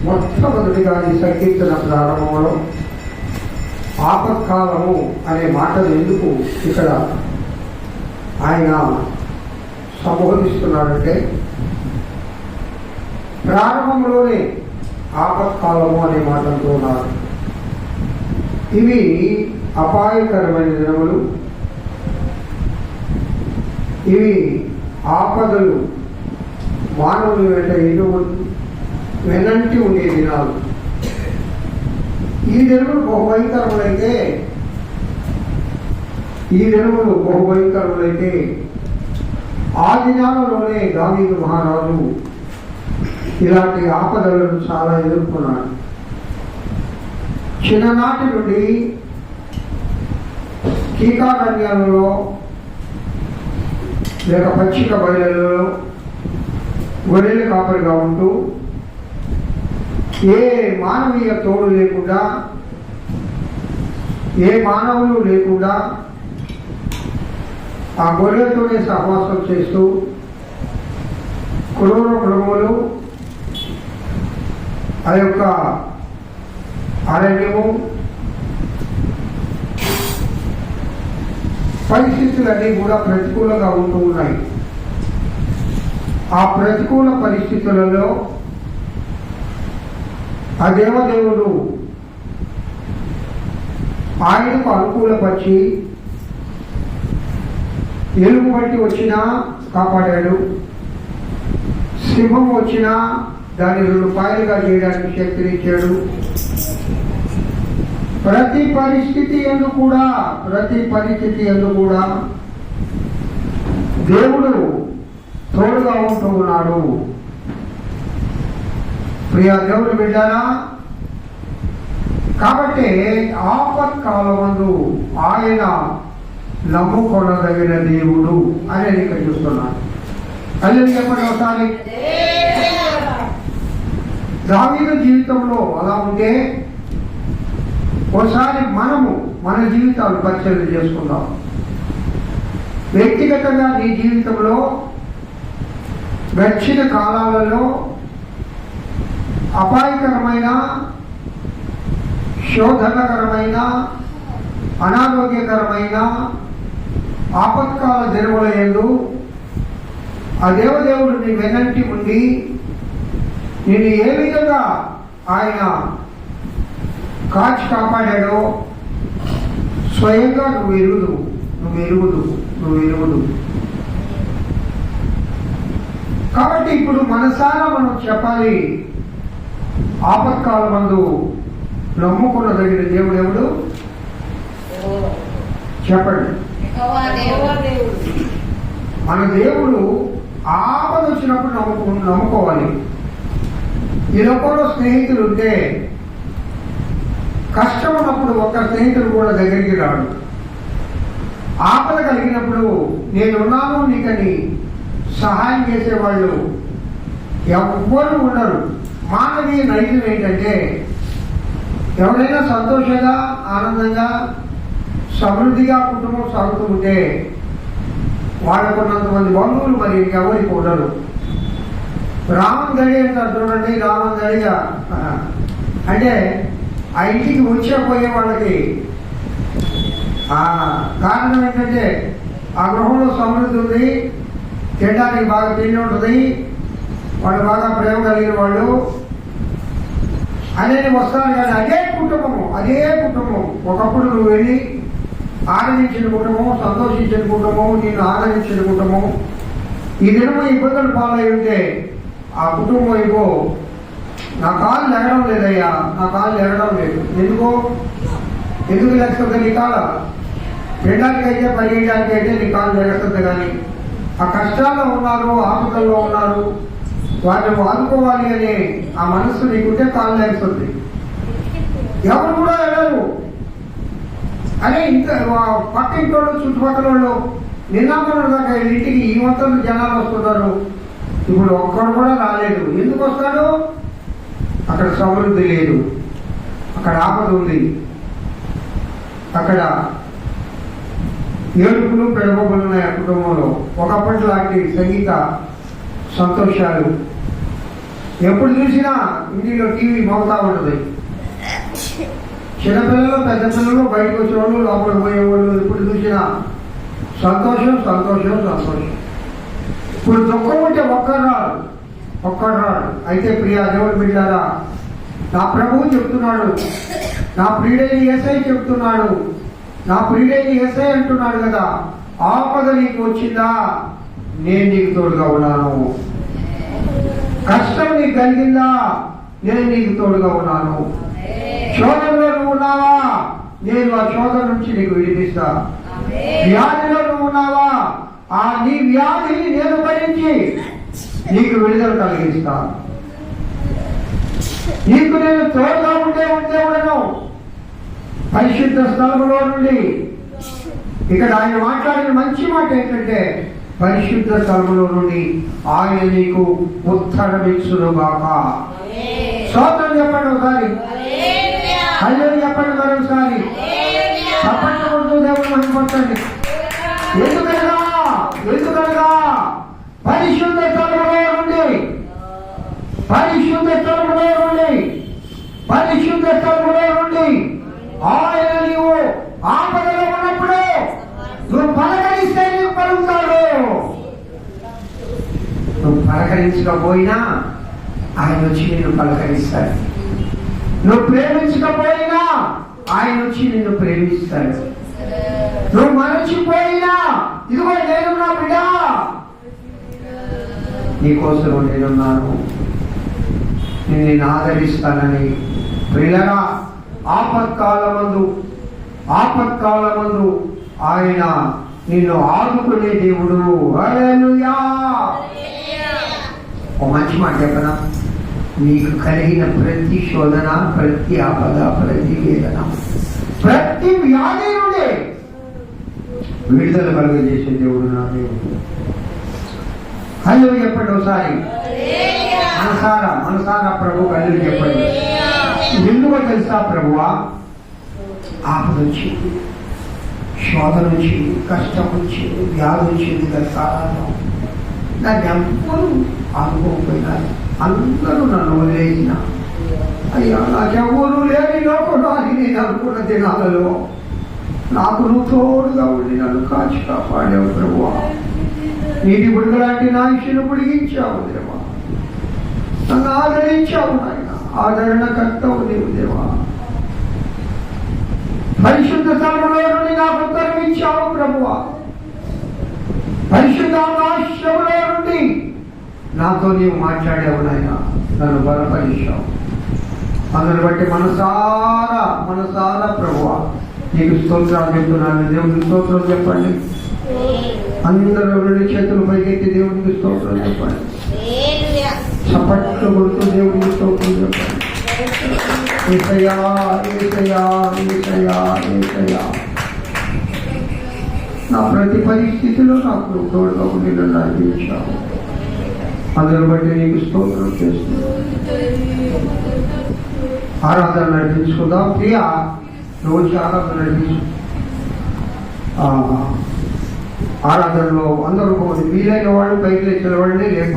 మొట్టమొదటిగా ఈ సంకీర్తన ప్రారంభంలో ఆపత్కాలము అనే మాటలు ఎందుకు ఇక్కడ ఆయన సంబోధిస్తున్నాడంటే, ప్రారంభంలోనే ఆపత్కాలము అనే మాటలతో ఉన్నారు. ఇవి అపాయకరమైన దినములు, ఇవి ఆపదలు మానవుని వెనంటి ఉండే దినాలు. ఈ దినములు బహుభయంకరములైతే ఆ దినాలలోనే దావీదు మహారాజు ఇలాంటి ఆపదలను చాలా ఎదుర్కొన్నాడు. చిన్ననాటి నుండి కీకారణ్యాలలో లేక పచ్చిక బయలులలో గొర్రెల కాపరిగా ఉంటూ ఏ మానవీయ తోడు లేకుండా, ఏ మానవులు లేకుండా ఆ గొర్రెలతోనే సహవాసం చేస్తూ క్రూర మృగములు, ఆ యొక్క అరణ్యము, పరిస్థితులన్నీ కూడా ప్రతికూలంగా ఉంటూ ఉన్నాయి. ఆ ప్రతికూల పరిస్థితులలో ఆ దేవదేవుడు ఆయనకు అనుకూలపరిచి ఎలుగు బట్టి వచ్చినా కాపాడాడు, సింహం వచ్చినా దాన్ని 2 పాయలుగా చేయడానికి శక్తినిచ్చాడు. ప్రతి పరిస్థితి యందు కూడా దేవుడు తోడుగా ఉంటూ ఉన్నాడు. ప్రియ దేవుడు బిడ్డారా, కాబట్టి ఆపత్కాలమందు ఆయన నమ్ముకొనదగిన దేవుడు అనేది ఇక్కడ చూస్తున్నాను. అల్లె చెప్పండి ఒకసారి. దావీదు జీవితంలో అలా ఉంటే ఒకసారి మన జీవితాలు పరిశీలన చేసుకుందాం. వ్యక్తిగతంగా నీ జీవితంలో గడిచిన కాలాలలో అపాయకరమైన, శోధనకరమైన, అనారోగ్యకరమైన ఆపత్కాల దినముల యందు ఆ దేవదేవుడు నీ వెనంటి ఉండి నేను ఏ విధంగా ఆయన కాచి కాపాడాడో స్వయంగా నువ్వు ఎరుగుదు. కాబట్టి ఇప్పుడు మనసారా మనం చెప్పాలి, ఆపత్కాలమందు నమ్ముకునదగిన దేవుడు ఎవడు? చెప్పండి. మన దేవుడు ఆపద వచ్చినప్పుడు నమ్ముకోవాలి. ఈ లోకంలో స్నేహితులు ఉంటే కష్టం ఉన్నప్పుడు ఒక్క స్నేహితుడు కూడా దగ్గరికి రాడు. ఆపద కలిగినప్పుడు నేనున్నాను నీకని సహాయం చేసేవాళ్ళు ఎవ్వరూ ఉండరు. మానవీయ నైజం ఏంటంటే, ఎవరైనా సంతోషంగా, ఆనందంగా, సమృద్ధిగా కుటుంబం సాగుతూ ఉంటే వాళ్ళకున్నంతమంది బంధువులు మరి ఎవరికి ఉండరు. రామన్ గడి అంటారు చూడండి, రామన్ గడిగా అంటే ఆ ఇంటికి వచ్చేపోయే వాళ్ళకి కారణం ఏంటంటే ఆ గృహంలో సమృద్ధి ఉంది, తినడానికి బాగా తిండి ఉంటుంది, వాళ్ళు బాగా ప్రేమ కలిగిన వాళ్ళు అనేది వస్తారు. కానీ అదే కుటుంబం ఒకప్పుడు నువ్వు వెళ్ళి ఆనందించిన కుటుంబం, సంతోషించిన కుటుంబం, నేను ఆనందించిన కుటుంబం ఈ దినము ఇబ్బందులు పాలై ఉంటే ఆ కుటుంబం ఇగో నా కాళ్ళు ఎగడం లేదయ్యా, నా కాళ్ళు ఎగడం లేదు. ఎందుకు లేకపోతే నీ కాళ్ళ తినడానికి అయితే, పరిగెట్టడానికి అయితే నీ కాళ్ళు లేస్తుంది. కానీ ఆ కష్టాల్లో ఉన్నారు, ఆపదల్లో ఉన్నారు, వాటిని ఆదుకోవాలి అనే ఆ మనస్సు నీకుంటే కాళ్ళు లేస్తుంది. ఎవరు కూడా వెళ్ళరు. అదే ఇంత పక్క ఇంట్లో చుట్టుపక్కల వాళ్ళు నిన్నమ్మడు దాకా ఇంటికి ఈ మొత్తం జనాలు వస్తున్నారు. ఇప్పుడు ఒక్కడు కూడా రాలేదు. ఎందుకు వస్తాడు? అక్కడ సమృద్ధి లేదు, అక్కడ ఆపద ఉంది, అక్కడ ఏడుపులు పెడబొబ్బలు ఉన్నాయి ఆ కుటుంబంలో. ఒకప్పటి లాంటి సంగీత సంతోషాలు ఎప్పుడు చూసినా ఇంటిలో టీవీ మోగుతా ఉంటుంది. చిన్నపిల్లలు పెద్ద పిల్లలు బయటకు వచ్చేవాళ్ళు లోపలికి పోయేవాళ్ళు. ఎప్పుడు చూసినా సంతోషం సంతోషం సంతోషం. ఇప్పుడు దుఃఖం ఉంటే ఒక్కడు. అయితే ప్రియా దేవుడు బిడ్డారా, నా ప్రభువు చెప్తున్నాడు, నా ప్రియుడైన యేసయ్య చెప్తున్నాడు, నా ప్రియుడైన యేసయ్య అంటున్నాడు కదా, ఆపద నీకు వచ్చిందా, నేను నీకు తోడుగా ఉన్నాను. కష్టం నీకు కలిగిందా, నేను నీకు తోడుగా ఉన్నాను. శోధనలో నువ్వు ఉన్నావా, నేను ఆ శోధన నుంచి నీకు విడిపిస్తా. వ్యాధిలో నువ్వు ఉన్నావా, ఆ నీ వ్యాధిని నేను భరించి నీకు విడుదల కలిగిస్తా. నీకు నేను తోడుగా ఉండేవాడను. పరిశుద్ధ స్థలంలో నుండి ఇక్కడ ఆయన మాట్లాడిన మంచి మాట ఏంటంటే, పరిశుద్ధ స్థలంలో నుండి ఆయన నీకు ఉత్తరమిచ్చునుగాక. స్తోత్రం చెప్పండి ఒకసారి, హల్లెలూయా చెప్పండి మరొకసారి. తప్పకుండా కొడుతూ దేవుడు మహిమపరచండి. ఎందుకనగా పరిశుద్ధ స్థలంలో నుండి ఆయన నీవు ఆపదలో ఉన్నప్పుడు నువ్వు పలకరిస్తే నీకు పలుకుతాడు. నువ్వు పలకరించకపోయినా ఆయన వచ్చి నిన్ను పలకరిస్తాడు. నువ్వు ప్రేమించకపోయినా ఆయన వచ్చి నిన్ను ప్రేమిస్తాడు. నువ్వు మరచిపోయినా ఇదిగో నేను నా బిడ్డ నీకోసం నేనున్నాను, నేను ఆదరిస్తానని. ప్రియులరా, ఆపత్కాలమందు ఆయన నిన్ను ఆదుకునే దేవుడు. హల్లెలూయా. ఒక మంచి మాట చెప్పనా, నీకు కలిగిన ప్రతి శోధన, ప్రతి ఆపద, ప్రతి వేదన, ప్రతి వ్యాధి నుండి విడుదల కలుగజేసే దేవుడు నా దేవుడు. హల్లెలూయా చెప్పండి ఒకసారి. మనసారా ప్రభు హల్లెలూయా చెప్పండి. ఎందుకో తెలుసా ప్రభువా, ఆపద వచ్చింది, శోధన వచ్చింది, కష్టం వచ్చింది, వ్యాధి వచ్చింది కదా, దాన్ని ఎవ్వరూ ఆదుకోకపోయినారు. అందరూ నన్ను వదిలేసిన, అయ్యా నాకెవ్వరూ లేని లోకంలో అని నేను అనుకున్న దినాలలో నాకు నువ్వు తోడుగా ఉండి నన్ను కాచి కాపాడావు ప్రభువా. నీటి బుడగలాంటి నా ఇష్యను పొడిగించావు దేవా, నన్ను ఆదరించావు నాయన, ఆదరణకర్తవు నీవు దేవా. పరిశుద్ధ స్థలంలో నుండి నాకు ఉత్తరం ఇచ్చావు ప్రభువా. పరిశుద్ధ ఆకాశంలో నుండి నాతో నీవు మాట్లాడావు నాయన, నన్ను బలపరిచావు. అందుని బట్టి మనసారా ప్రభువా నీకు స్తోత్రాలు చెప్తున్నాను. దేవునికి స్తోత్రం చెప్పండి. అందరూ రెండు చేతులు పైకెత్తి దేవునికి స్తోత్రం చెప్పండి. చప్పట్లు కొడుతూ దేవునికి స్తోత్రం చెప్పండి. యేసయ్యా యేసయ్యా యేసయ్యా యేసయ్యా, నా ప్రతి పరిస్థితిలో నాకు తోడుగా ఉండి నన్ను అందించావు. అందరిని బట్టి నీకు స్తోత్రం చేస్తున్నాను. ఆరాధన నడిపించుకుందాం. ప్రియా రోజు ఆరాధన నడిపించు. ఆరాధనలో అందరూ వీలైన వాళ్ళు పైకి లేచిన వాళ్ళని లేక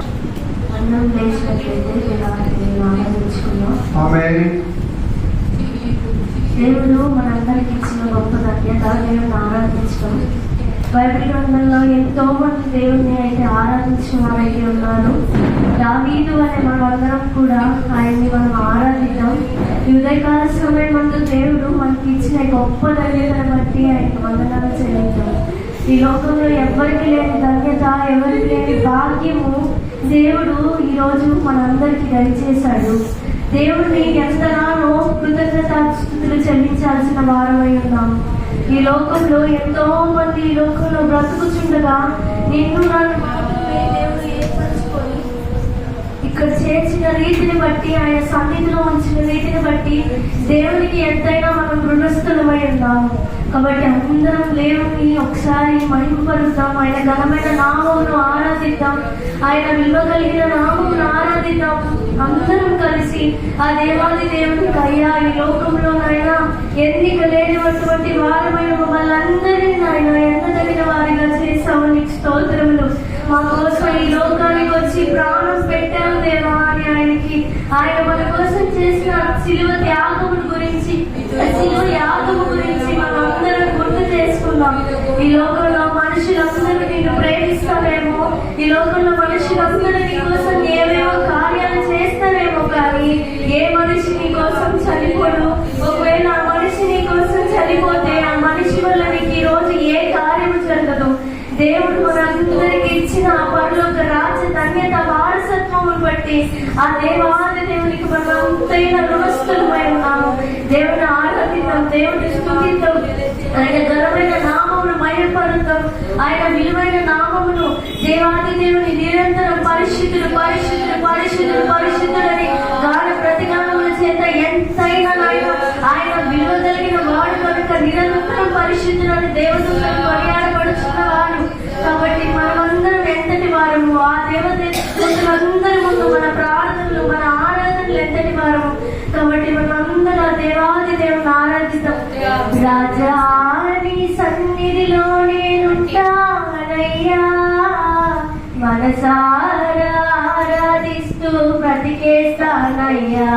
దేవుడు మనందరికి ఇచ్చిన గొప్ప ధన్యత దేవుని ఆరాధించడం. బైబిల్ గ్రంథంలో ఎంతో మంది దేవుని అయితే ఆరాధించిన వారైతే ఉన్నారు. దావీదు అనే మనమందరం కూడా ఆయన్ని మనం ఆరాధిద్దాం. ఉదయకాల సమయం మందు దేవుడు మనకి ఇచ్చిన గొప్ప ధన్యతను బట్టి ఆయనకు వందనాలు చెల్లిద్దాం. ఈ లోకంలో ఎవరికి లేని ధన్యత, ఎవరికి లేని భాగ్యము దేవుడు ఈరోజు మనందరికీ దయచేశాడు. దేవుడిని ఎంతగానో కృతజ్ఞతాస్తుతులు చెల్లించాల్సిన వారమై ఉన్నాము. ఈ లోకంలో ఎంతో మంది ఈ లోకంలో బ్రతుకుచుండగా నిన్ను నన్ను మాత్రమే దేవుడు ఏర్పరచుకొని ఇక్కడ చేర్చిన రీతిని బట్టి, ఆయన సన్నిధిలో ఉంచిన రీతిని బట్టి దేవునికి ఎంతైనా మనం రుణస్థులమై ఉన్నాము. కాబట్టి అందరం దేవుని ఒకసారి మహిమపరుద్దాం, ఆయన ఘనమైన నామమును ఆరాధిద్దాం, ఆయన విలువ కలిగిన నామమును ఆరాధిద్దాం. అందరం కలిసి ఆ దేవాది దేవునికి, అయ్యా ఈ లోకంలోనైనా ఎన్నిక లేనిటువంటి వారమైన మమ్మల్ని అందరినీ ఆయన ఎన్నదగిన వారిగా చేసావు, నీకు స్తోత్రములు. మా కోసం ఈ లోకానికి వచ్చి ప్రాణం పెట్టావు దేవా అని ఆయనకి ఆయన మన కోసం చేసిన శిలువ త్యాగం గురించి, శిలువ యాగం గురించి మనం అందరం గుర్తు చేసుకుందాం. ఈ లోకంలో మనుషులందరూ నిన్ను ప్రేమిస్తారేమో, ఈ లోకంలో మనుషులందరూ నీ కోసం ఏవేవో కార్యాలు చేస్తారేమో, కానీ ఏ మనిషి నీ కోసం చనిపోడు. ఒకవేళ ఆ మనిషి నీ కోసం చనిపోతే ఆ మనిషి వల్ల నీకు ఈ రోజు ఏ కార్యము జరగదు. దేవుడు మనందరికి ఇచ్చిన ఆ పరలోక రాజ్య ధన్యత వారసత్వమును బట్టి ఆ దేవాది దేవునికి మనం అంతైన రుణస్థులమై ఉన్నాము. దేవుని ఆరాధిద్దాం, దేవుని స్తుతిద్దాం, ఆయన ఘనమైన నామమును మహిమపరుద్దాం, ఆయన విలువైన నామమును దేవాది దేవుని నిరంతరం పరిశుద్ధులు పరిశుద్ధులు పరిశుద్ధులు పరిశుద్ధులని గాన ప్రతిగానముల చేత ఎంతైనా ఆయన విలువ కలిగిన వాడు కనుక నిరంతరం పరిశుద్ధులని దేవదూతలు కొనియాడబడుతున్నవాడు. కాబట్టి మనమందరం ఎంతటి వారము, ఆ దేవతలందరి ముందు మన ప్రార్థనలు మన ఆరాధనలు ఎంతటి వారము. కాబట్టి మనమందరం ఆ దేవాది దేవుని ఆరాధిస్తాం. రాజాని సన్నిధిలో నేనుంటానయ్యా, మనసారా ఆరాధిస్తూ బ్రతికేస్తానయ్యా.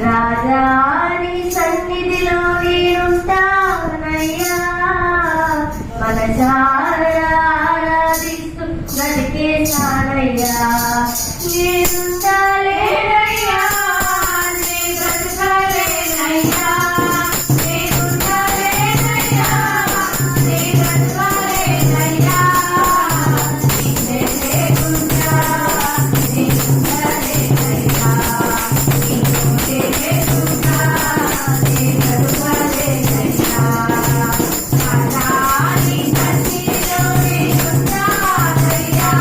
రాజాని సన్నిధిలో నేనుంటానయ్యా, మనసారా ఆరాధిస్తూ బ్రతికేస్తానయ్యా. నేనుండాలేనయ్యా, నే బ్రతకాలేనయ్యా, నేనుండాలేనయ్యా, నే బ్రతకాలేనయ్యా. నిన్నే లేకుండా నేనుండాలేనయ్యా, నిన్నే లేకుండా నే బ్రతకాలేనయ్యా. రాజాని సన్నిధిలో నేనుంటానయ్యా,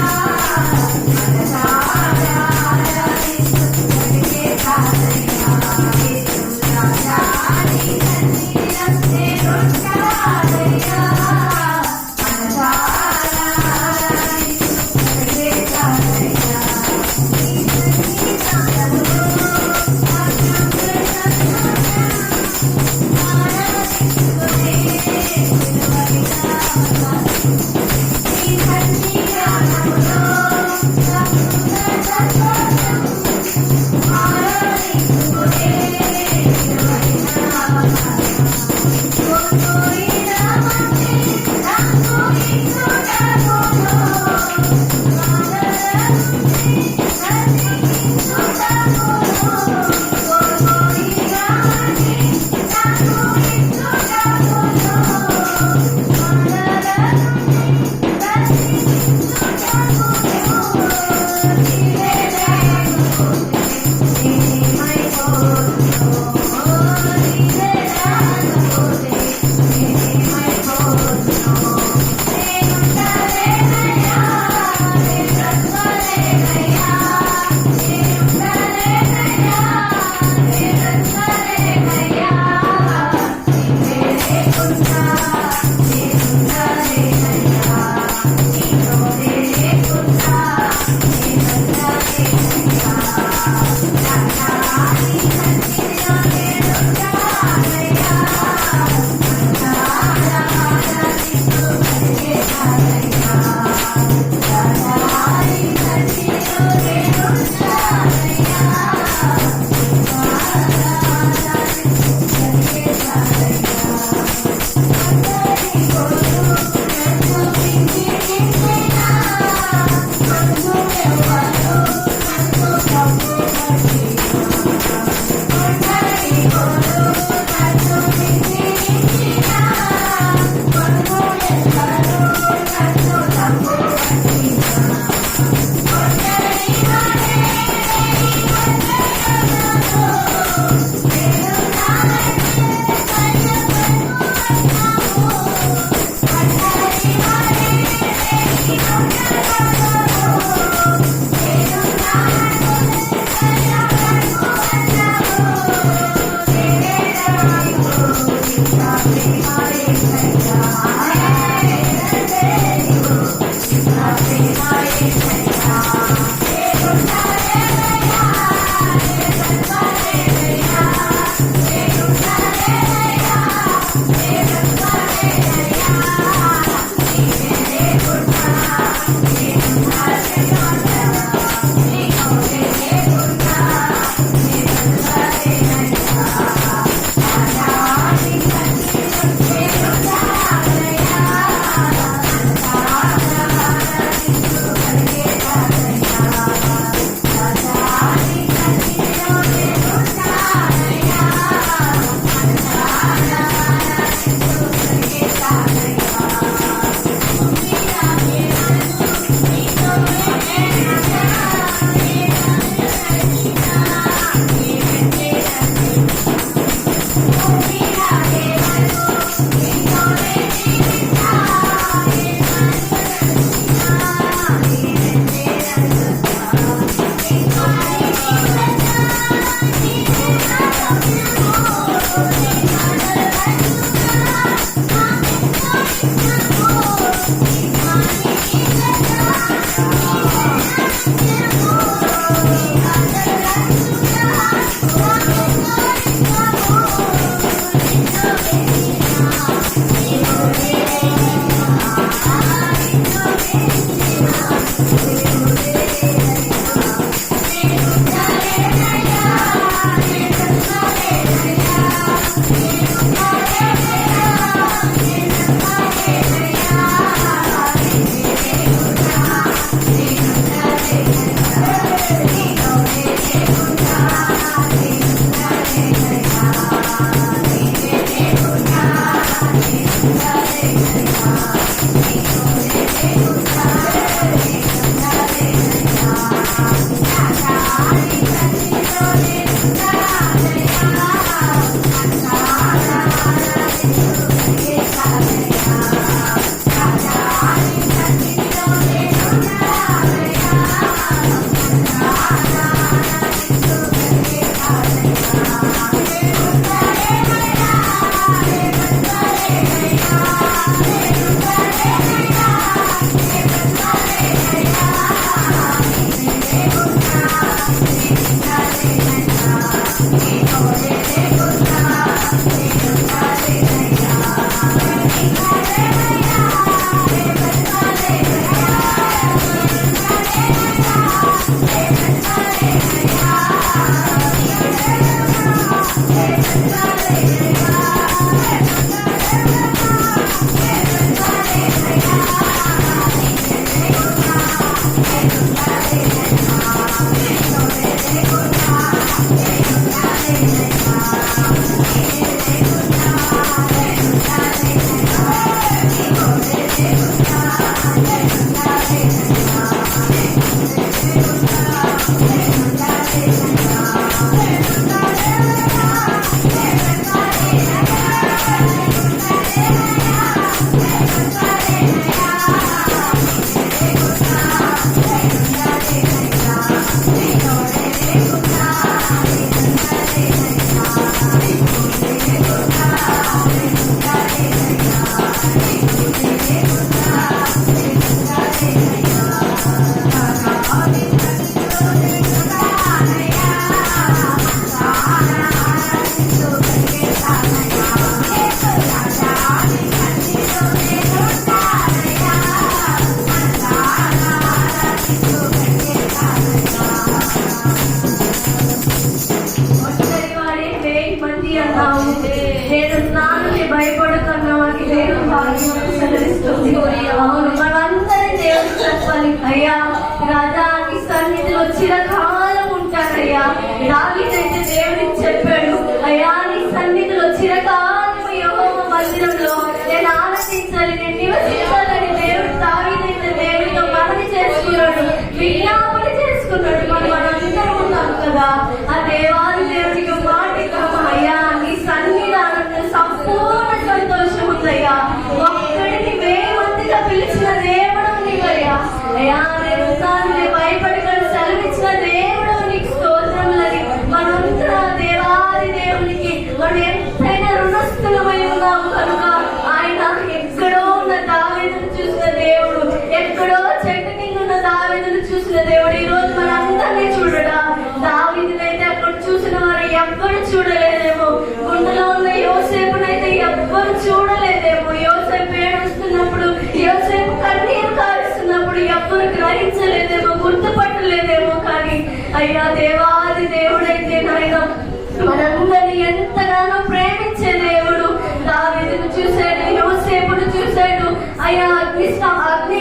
మనసారా ఆరాధిస్తూ బ్రతికేస్తానయ్యా. రాజాని సన్నిధిలో నేనుంటానయ్యా, మనసారా ఆరాధిస్తూ బ్రతికేస్తానయ్యా. అవును, మనమందరం దేవుడు చెప్పాలి. అయ్యా రాజా నీ సన్నిధిలో చిరకాలం ఉంటారయ్యా. దావీదైతే దేవుడికి చెప్పాడు, అయ్యా నీ సన్నిధిలో చిరకాలం యెహోవా మందిరంలో నేను ఆనందించాలి, నేను నివసించాలని దేవుడు దావీదైతే దేవుడితో మనవి చేసుకున్నాడు, విజ్ఞాపన చేసుకున్నాడు. మనందరం ఉన్నాం కదా, ఆ దేవాది దేవుడికి మాట అయ్యా నీ సన్నిధానంలో సంపూర్ణ సంతోషం ఉందయ్యా. ఒక్కడిని 1000 మందిగా పిలిచిన దేవుడు నీవయ్యా. అయ్యా నేను భయపడగలను సెలవిచ్చిన దేవుడు నీకు స్తోత్రములని మనంతా దేవాది దేవునికి మనం ఎంతైనా రుణస్థులమై ఉన్నాము కనుక ఆయన ఎక్కడో ఉన్న దావీదును చూసిన దేవుడు, ఎక్కడో చెట్టు కింద ఉన్న దావీదును చూసిన దేవుడు ఈ రోజు మనందరినీ చూడడా. దావీదునైతే అక్కడ చూసిన వారు ఎవ్వరు చూడలేదేమో, గుండెలో ఉన్న యోసేపునైతే ఎవ్వరు చూడలేదేమో. యోసేపు ఏడుస్తున్నప్పుడు, యోసేపు కన్నీరు కారుస్తున్నప్పుడు ఎవ్వరు గ్రహించలేదేమో, గుర్తుపట్టలేదేమో. కానీ అయ్యా దేవాది దేవుడైతే నాయన మనందరినీ ఎంతగానో ప్రేమించే దేవుడు. దావీదును చూశాడు, యోసేపును చూశాడు. అయ్యా అగ్ని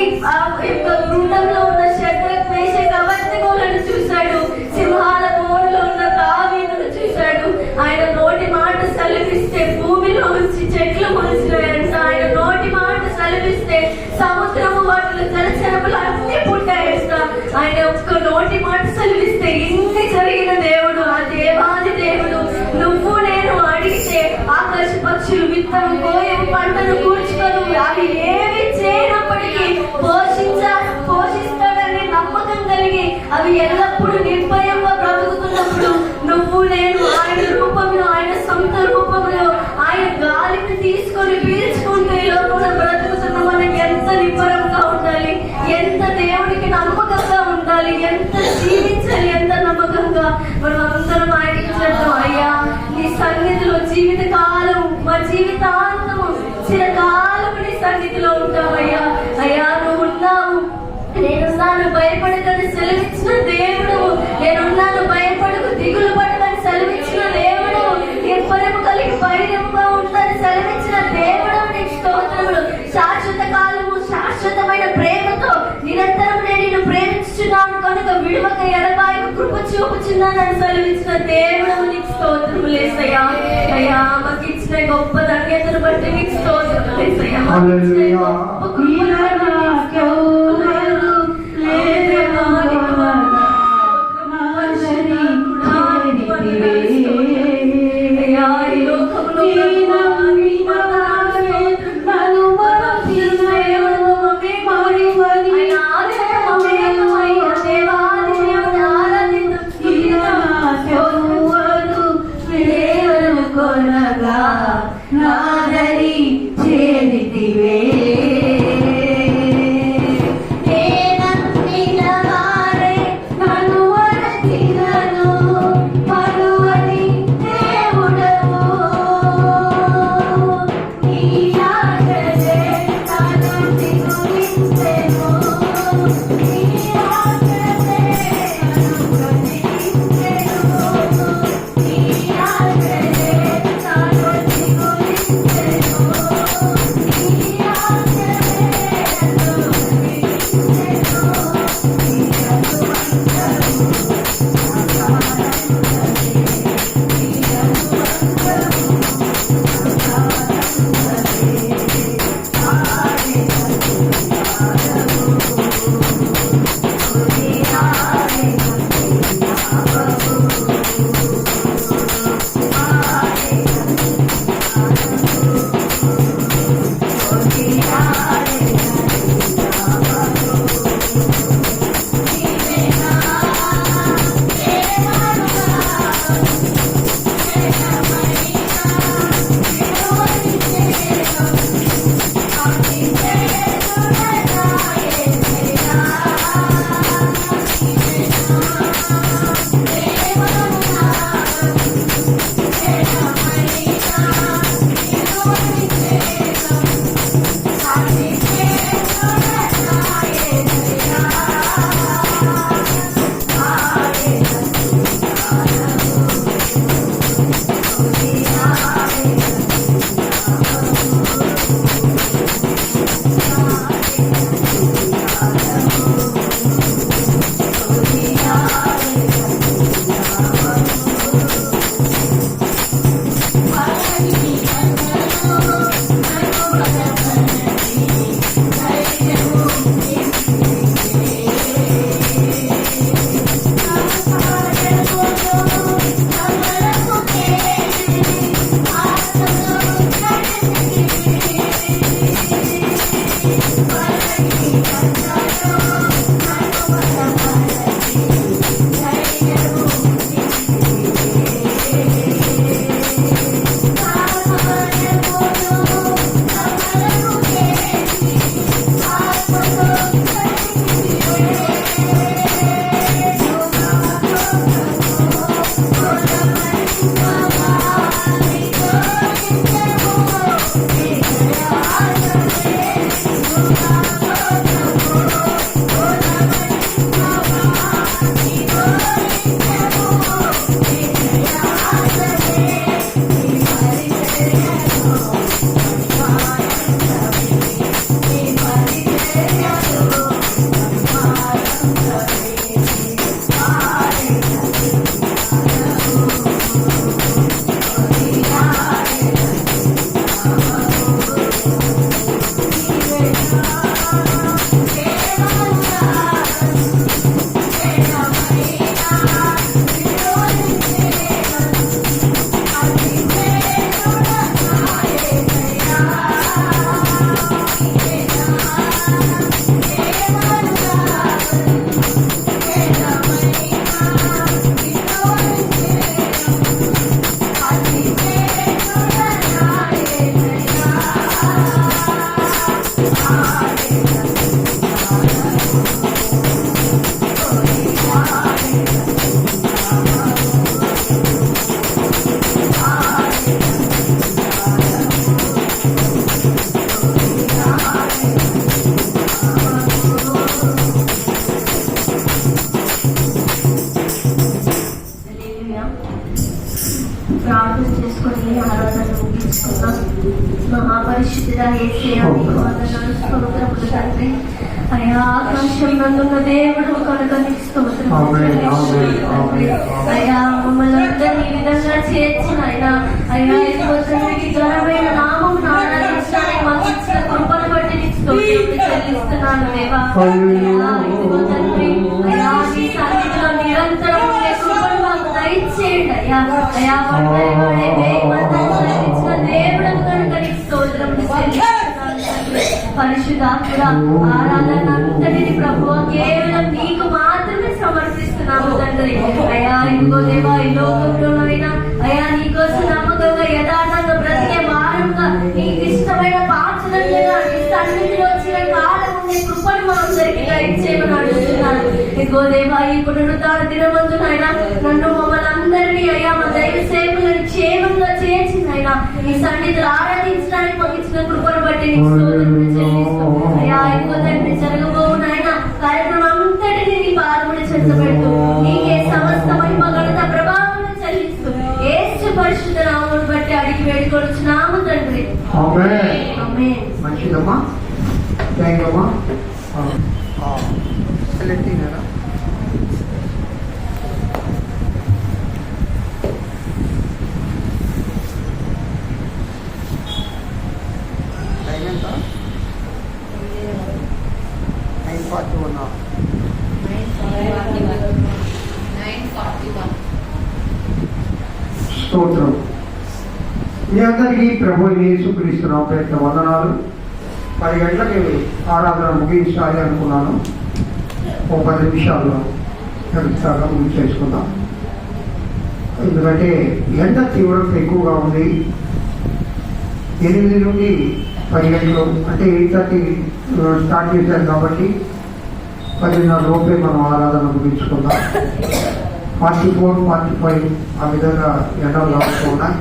గుండంలో ఉన్న షడ్రక్ మేషక్ అబేద్నెగోలను చూశాడు. సింహాల బోనులో ఉన్న దావీదును చూశాడు. ఆయన నోటి మాట సెలవిస్తే భూమిలో ఉంచి చెట్లు మొలిసిపోయారంట. ఆయన నోటి మాట సెలవిస్తే సముద్రము వాటిలో జలచరములు అన్ని పుట్టాయంట. ఆయన ఒక్క నోటి మాట సెలవిస్తే ఇన్ని జరిగిన దేవుడు, ఆ దేవాది దేవుడు. నువ్వు నేను అడిగితే ఆకాశ పక్షులు విత్తనం కోయం పంటను కూర్చుకొని అవి ఏమి చేయనప్పటికీ పోషిస్తాడని నమ్మకం కలిగి అవి ఎల్లప్పుడూ నిర్భయంగా బ్రతుకుతున్నప్పుడు నువ్వు నేను ఆయన రూపంలో, ఆయన సొంత రూపంలో ఆయన గాలిని తీసుకొని పీల్చుకుంటూ ఈ లోకంలో బ్రతుకుతున్న మనకి ఎంత నిబ్బరంగా ఉండాలి, ఎంత దేవుడికి నమ్మకంగా ఉండాలి, ఎంత జీవించాలి, ఎంత నమ్మకంగా. మనం అందరం ఆయనకి చెప్తాం, అయ్యా నీ సన్నిధిలో జీవిత కాలం, మా జీవితాంతము చిరకాలం నీ సన్నిధిలో ఉంటామయ్యా. అయ్యా నువ్వు ఉన్నావు, నేనున్నాను భయపడకని సెలవిచ్చిన దేవుడు, నేనున్నాను భయపడకు దిగులు పడకని కనుక విడువక ఎడబాయి కృప చూపుచున్నానని సెలవిచ్చిన దేవుడు నీకు స్తోత్రములు యేసయ్యా. అయ్యా మాకు ఇచ్చిన గొప్ప ధన్యతను బట్టి నీకు స్తోత్రములు యేసయ్యా. హల్లెలూయా. అయ్యా ఈ లోకంలో నాదరి చేరితివే ప్రార్థన చేసుకొని ఆరాధన ముగించుకున్నాం. మహాపరిశుద్ధుడా యేసయ్యా, నీకు వందనాలు, స్తోత్రములు తండ్రి. అయ్యా, ఆకాశం నందున్న దేవుడు కనుక నీకు స్తోత్రములు తండ్రి. అయ్యా, మమ్మల్ని అందరినీ ఈ విధంగా చేర్చిన అయ్యా ఇదిగో తండ్రికి ఘనమైన నామం ఆరాధించడానికి మాకు ఇచ్చిన కృపను బట్టి నీకు స్తోత్రములు చెల్లిస్తున్నాను దేవా. అయ్యా, ఇదిగో తండ్రి, అయ్యా నీ సన్నిధిలో నిరంతరం ఉండే కృపను మాకు దయచేయండి అయ్యా. అయ్యా, దేవుడు కనుక నీకు స్తోత్రములు చెల్లిస్తున్నాను తండ్రి. పరిశుద్ధాత్ముడా, ఆరాధన అంతటిని ప్రభువా కేవలం నీకు మాత్రమే సమర్పిస్తున్నాము తండ్రి. అయ్యా, ఇదిగో దేవా, ఈ లోకంలోనైనా అయ్యా నీకోసం నమ్మకంగా యథార్థంగా బ్రతికే వారంగా నీకు ఇష్టమైన పాత్రలుగా నీ సన్నిధిలో వచ్చిన కాలం ఉండే కృపను మా అందరికీ దయచేయమని అడుగుతున్నాను. ఇదిగో దేవా, ఈ పునరుద్ధాన దినమందునైనా నన్ను మమ్మల్ని అందరినీ అయ్యా మా దైవ సేవలను క్షేమంగా చేర్చిందైనా ఈ సన్నిధిలో ఆరాధించడానికి మాకు ఇచ్చిన కృపను బట్టి నీకు స్తోత్రములు చెల్లిస్తూ అయ్యా ఇదిగో తండ్రి జరగబోవునైనా కార్యక్రమం అంతటిని నీ పాదములు చెందబెడుతూ నీకే సమస్త మహిమ ఘనత ప్రభావములు చెల్లిస్తూ యేసు పరిశుద్ధ నామమును బట్టి అడిగి వేడుకొనుచున్నాము తండ్రి. ఆమేన్. మంచిదమ్మా, థ్యాంక్ యూ అమ్మా. స్తోత్రం. మీ అందరికీ ప్రభు యేసుక్రీస్తు నామమున పేరిట వందనాలు. 10 గంటలకి ఆరాధన ముగించాలి అనుకున్నాను. ఒక 10 నిమిషాల్లో ఖచ్చితంగా ముగించేసుకుందాం. ఎందుకంటే ఎండ తీవ్రత ఎక్కువగా ఉంది. 8 నుండి 10 గంటలు అంటే 8:30 స్టార్ట్ చేశారు కాబట్టి 10:30 లోపే మనం ఆరాధన ముగించుకుందాం. 44, 45 ఆ విధంగా ఎండలు రాస్తున్నాయి.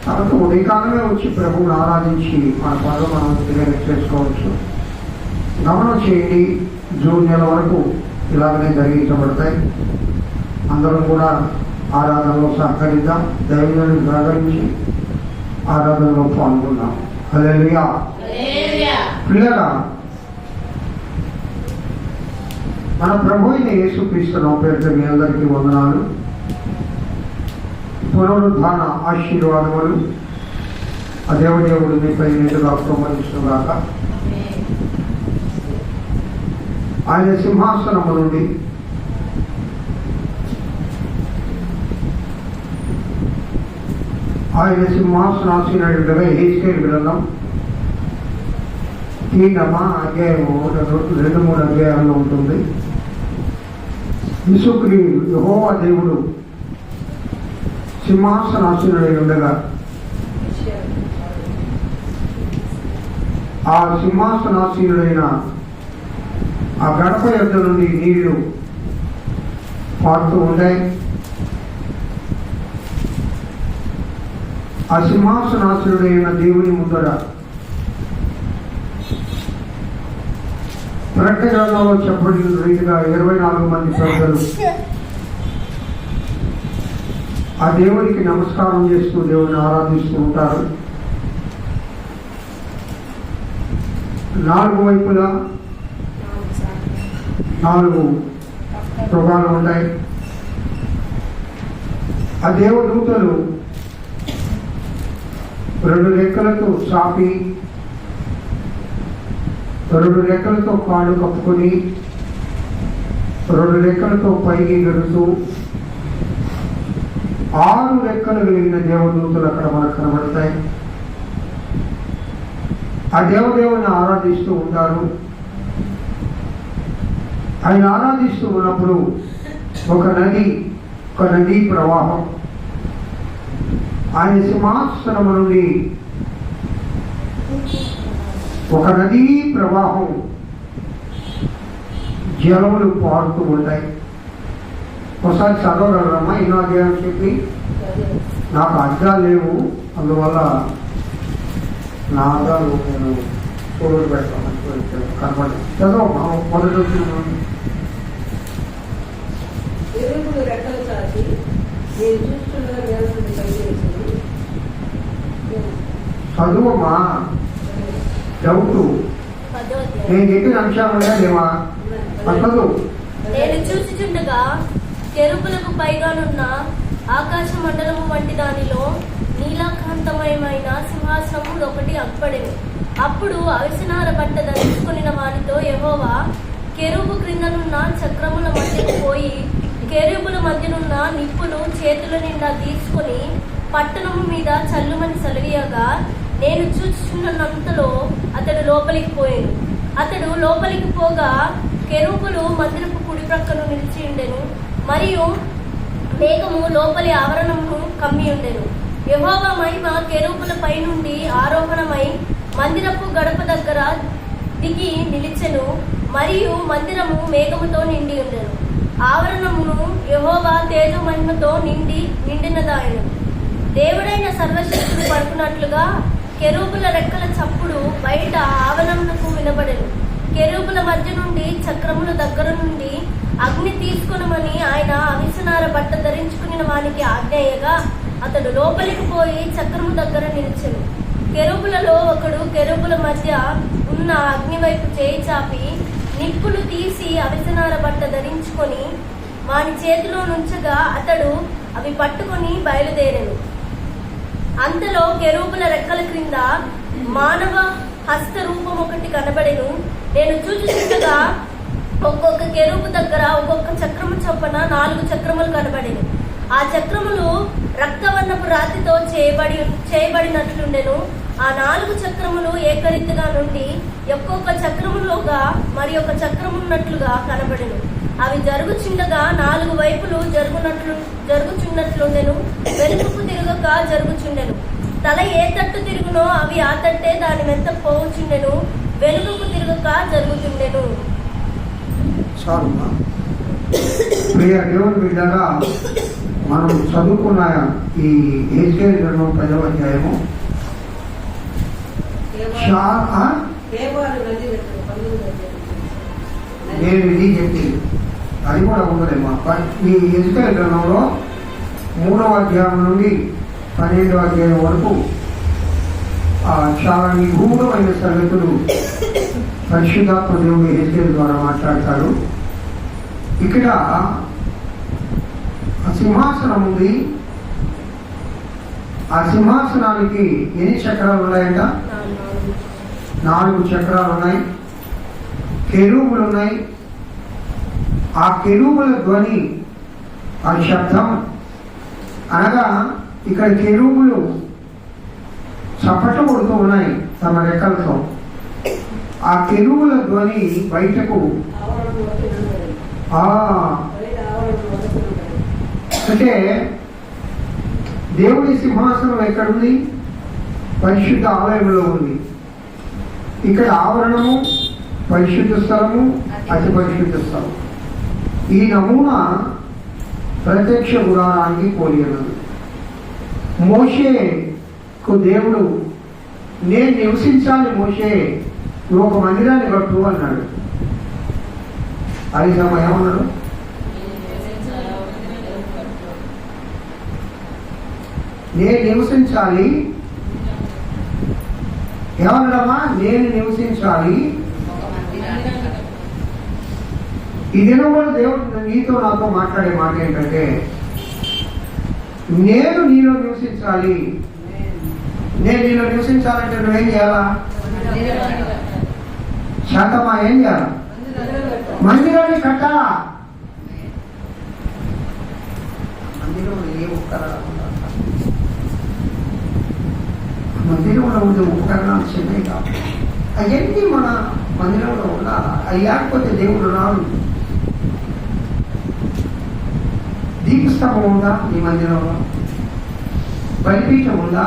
కాబట్టి ఉదయకాలమే వచ్చి ప్రభువుని ఆరాధించి మన పనులు మనం క్లియర్ చేసుకోవచ్చు. గమనం చేయండి, జూన్ నెల వరకు ఇలాగనే జరిగించబడతాయి. అందరం కూడా ఆరాధనలో సహకరిద్దాం, దైవాన్ని సహకరించి ఆరాధనలో పాల్గొన్నాం. హల్లెలూయా. పిల్లరా, మన ప్రభు అయిన యేసుక్రీస్తు నామమున పేరిట మీ అందరికీ వందనాలు. పునరుద్ధాన ఆశీర్వాదములు ఆ దేవుడు మీపై నిండుగా ప్రమోదించుగాక. ఆయన సింహాసనము నుండి ఆయన సింహాసనాసీనుడిగా హెజ్కేలు గ్రంథం 3వ అధ్యాయము 2-3 అధ్యాయాల్లో ఉంటుంది. యెహోవా దేవుడు సింహాసనాసీనుడై ఉండగా ఆ సింహాసనాసీనుడైన ఆ గడప యొద్ద నుండి నీళ్లు పారుతూ ఉంటాయి. ఆ సింహాసనాసీనుడైన దేవుని ముందర ప్రకటన గ్రంథంలో చెప్పబడిన రీతిగా 24 మంది ప్రజలు ఆ దేవునికి నమస్కారం చేస్తూ దేవుని ఆరాధిస్తూ ఉంటారు. 4 వైపులా 4 మృగాలు ఉంటాయి. ఆ దేవదూతలు 2 రెక్కలతో చాపి 2 రెక్కలతో కాళ్ళు కప్పుకొని 2 రెక్కలతో పైకి ఎగురుతూ 6 రెక్కలు కలిగిన దేవదూతలు అక్కడ మనకు కనబడతాయి. ఆ దేవదేవుని ఆరాధిస్తూ ఉంటారు. ఆయన ఆరాధిస్తూ ఉన్నప్పుడు ఒక నదీ ప్రవాహం ఆయన సింహాసనము నుండి ఒక నదీ ప్రవాహం జలములు పారుతూ ఉంటాయి. ఒకసారి చదవగలరమ్మా? ఎన్నో అధ్యాయం చెప్పి నాకు అర్థాలు లేవు, అందువల్ల నా అర్థాలు నేను చూడలు పెడతాను కనబడి చదవమ్మా. మొదటి రెక్కలు చాచి నేను చూస్తుండగా చదువమ్మా, డౌట్ 10వ అధ్యాయం. నేను చెప్పిన అంశాలుగా లేవా? చదువు. నేను చూచుచుండగా కెరూబులకు పైగానున్న ఆకాశ మండలము వంటి దానిలో నీలకాంతమయమైన సింహాసనము ఒకటి అప్పడెను. అప్పుడు అవిసనార బట్ట ధరించుకుని వానితో యెహోవా, కెరూబు క్రిందనున్న చక్రముల మధ్యకు పోయి కెరూబుల మధ్యనున్న నిప్పులు చేతుల నిండా తీసుకొని పట్టణము మీద చల్లుమని సెలవీయగా, నేను చూచుచున్నంతలో అతడు లోపలికి పోయాను. అతడు లోపలికి పోగా కెరూబులు మందిరపు కుడి ప్రక్కను నిలిచి ఉండెను, మరియు మేఘము లోపలి ఆవరణమును కమ్మి ఉండెను. యెహోవా మహిమ కెరూబుల పై నుండి ఆరోహణమై మందిరపు గడప దగ్గర దిగి నిలిచెను, మరియు మందిరము మేఘముతో నిండి ఉండెను. ఆవరణమును యెహోవా తేజ మహిమతో నిండినదాయను. దేవుడైన సర్వశక్తుడు పడుకున్నట్లుగా కెరూబుల రెక్కల చప్పుడు బయట ఆవరణమునకు వినబడెను. కెరూబుల మధ్య నుండి చక్రముల దగ్గర నుండి అగ్ని తీసుకొనమని ఆయన అవిసనార బట్ట ధరించుకుని వానికి ఆజ్ఞేయగా, అతడు లోపలికి పోయి చక్రము దగ్గర నిలిచెను. కెరూబులలో ఒకడు కెరూబుల మధ్య ఉన్న అగ్ని వైపు చేయి చాపి నిప్పులు తీసి అవిసనార బట్ట ధరించుకొని వాని చేతిలో నుంచగా అతడు అవి పట్టుకొని బయలుదేరెను. అంతలో కెరూబుల రెక్కల క్రింద మానవ హస్త రూపం ఒకటి కనబడెను. నేను చూచుచుండగా ఒక్కొక్క కెరూబు దగ్గర ఒక్కొక్క చక్రము చొప్పున 4 చక్రములు కనబడెను. ఆ చక్రములు రక్తవర్ణపు రాతితో చేయబడినట్లుండెను. ఆ 4 చక్రములు ఏకరీతిగా నుండి ఒక్కొక్క చక్రములోగా మరి ఒక చక్రమున్నట్లుగా కనబడెను. అవి జరుగుచుండగా 4 వైపులు జరుగుచున్నట్లుండెను. వెనుకకు తిరగక జరుగుచుండెను. తల ఏ తట్టు తిరుగునో అవి ఆ తట్టే దాని వెంట పోవుచుండెను. వెనుకకు తిరగక జరుగుతుండెను. చాలుమా. ప్రియ దేవుని బిడ్డగా మనం చదువుకున్న ఈ హెజ్కేలు గ్రంథం 10వ అధ్యాయము నేను ఇది చెప్పింది అది కూడా ఉండదేమో. ఈ హెజ్కేలు గ్రంథంలో 3వ అధ్యాయం నుండి 12వ అధ్యాయం వరకు చాలా నిగూఢమైన సంగతులు పరిశుద్ధాత్మ దేవుడు హెజ్కేలు ద్వారా మాట్లాడతాడు. ఇక్కడ సింహాసనం ఉంది. ఆ సింహాసనానికి ఎన్ని చక్రాలు ఉన్నాయంట? 4 చక్రాలు ఉన్నాయి. కెరూబులు ఉన్నాయి. ఆ కెరూబుల ధ్వని, ఆ శబ్దం అనగా ఇక్కడ కెరూబులు చప్పట్లు కొడుతూ ఉన్నాయి తమ రెక్కలతో. ఆ కెరూబుల ధ్వని బయటకు అంటే దేవుడి సింహాసనం ఎక్కడుంది? పరిశుద్ధ ఆలయంలో ఉంది. ఇక్కడ ఆవరణము, పరిశుద్ధ స్థలము, అతి పరిశుద్ధ స్థలం. ఈ నమూనా ప్రత్యక్ష గుడారానికి పోలి ఉన్నది. మోషేకు దేవుడు, నేను నివసించాలి మోషే, నువ్వు ఒక మందిరాన్ని కట్టు అన్నాడు. అది ఏమన్నాడు? నేను నివసించాలి. ఏమన్నాడమ్మా? నేను నివసించాలి. ఈ దినం కూడా దేవుడు నీతో నాతో మాట్లాడే మాట ఏంటంటే, నేను నీలో నివసించాలి. నేను నీలో నివసించాలంటే నువ్వేం చేయాలా? శాతమా ఏం చేయాలా? మందిరాన్ని కట్టాలా. మందిరంలో ఏ మందిరంలో ఉండే ఉపకరణాలు చిన్నవి కాదు. అవన్నీ మన మందిరంలో ఉండాలా. అవి లేకపోతే దేవుడు రాడు. దీపస్తంభం ఉందా ఈ మందిరంలో? బలిపీఠం ఉందా?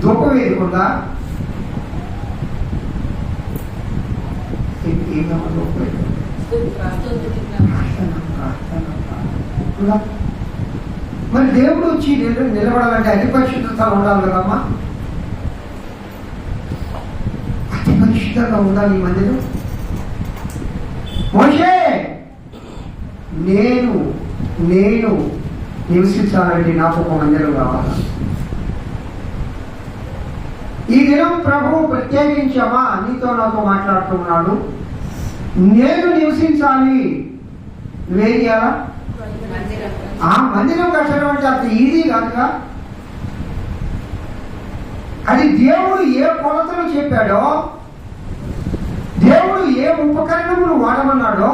ధూపవేదిక ఉందా? మరి దేవుడు వచ్చి నిలబడాలంటే అతి పరిశుద్ధత ఉండాలి కదమ్మా. అతి పరిశుద్ధంగా ఉండాలి ఈ మందిరం. మోషే నేను నివసించాలంటే నాకు ఒక మందిరం కావాలి. ఈ దినం ప్రభువు ప్రత్యేకించమా నీతో నాతో మాట్లాడుతున్నాడు. నేను నివసించాలి, నువ్వేం చేయాలా? ఆ మందిరం కట్టడం అంటే అంత ఈజీ కాదుగా. అది దేవుడు ఏ కొలతలు చెప్పాడో, దేవుడు ఏ ఉపకరణములు వాడమన్నాడో,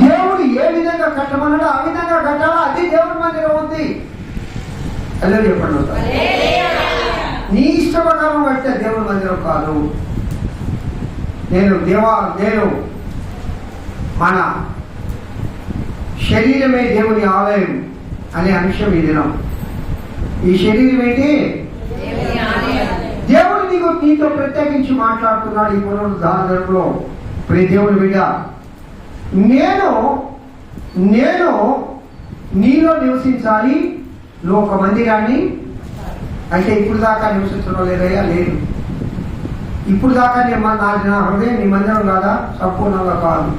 దేవుడు ఏ విధంగా కట్టమన్నాడో ఆ విధంగా కట్టాలా. అది దేవుడి మందిరం ఉంది. అలా చెప్పండి. నీ ఇష్ట ప్రకారం కడితే దేవుడి మందిరం కాదు. నేను మన శరీరమే దేవుని ఆలయం అనే అంశం ఈ దినం. ఈ శరీరం ఏంటి? దేవుడు నీతో ప్రత్యేకించి మాట్లాడుతున్నాడు ఈ పునరుద్ధారణలో. ప్రియ దేవుని బిడ్డ, నేను నీలో నివసించాలి. నువ్వు ఒక మందిరాన్ని అంటే ఇప్పుడు దాకా నివసించడం లేదయ్యా, లేదు. ఇప్పుడు దాకా నా హృదయం నీ మందిరం కాదా? సంపూర్ణంగా కాదు.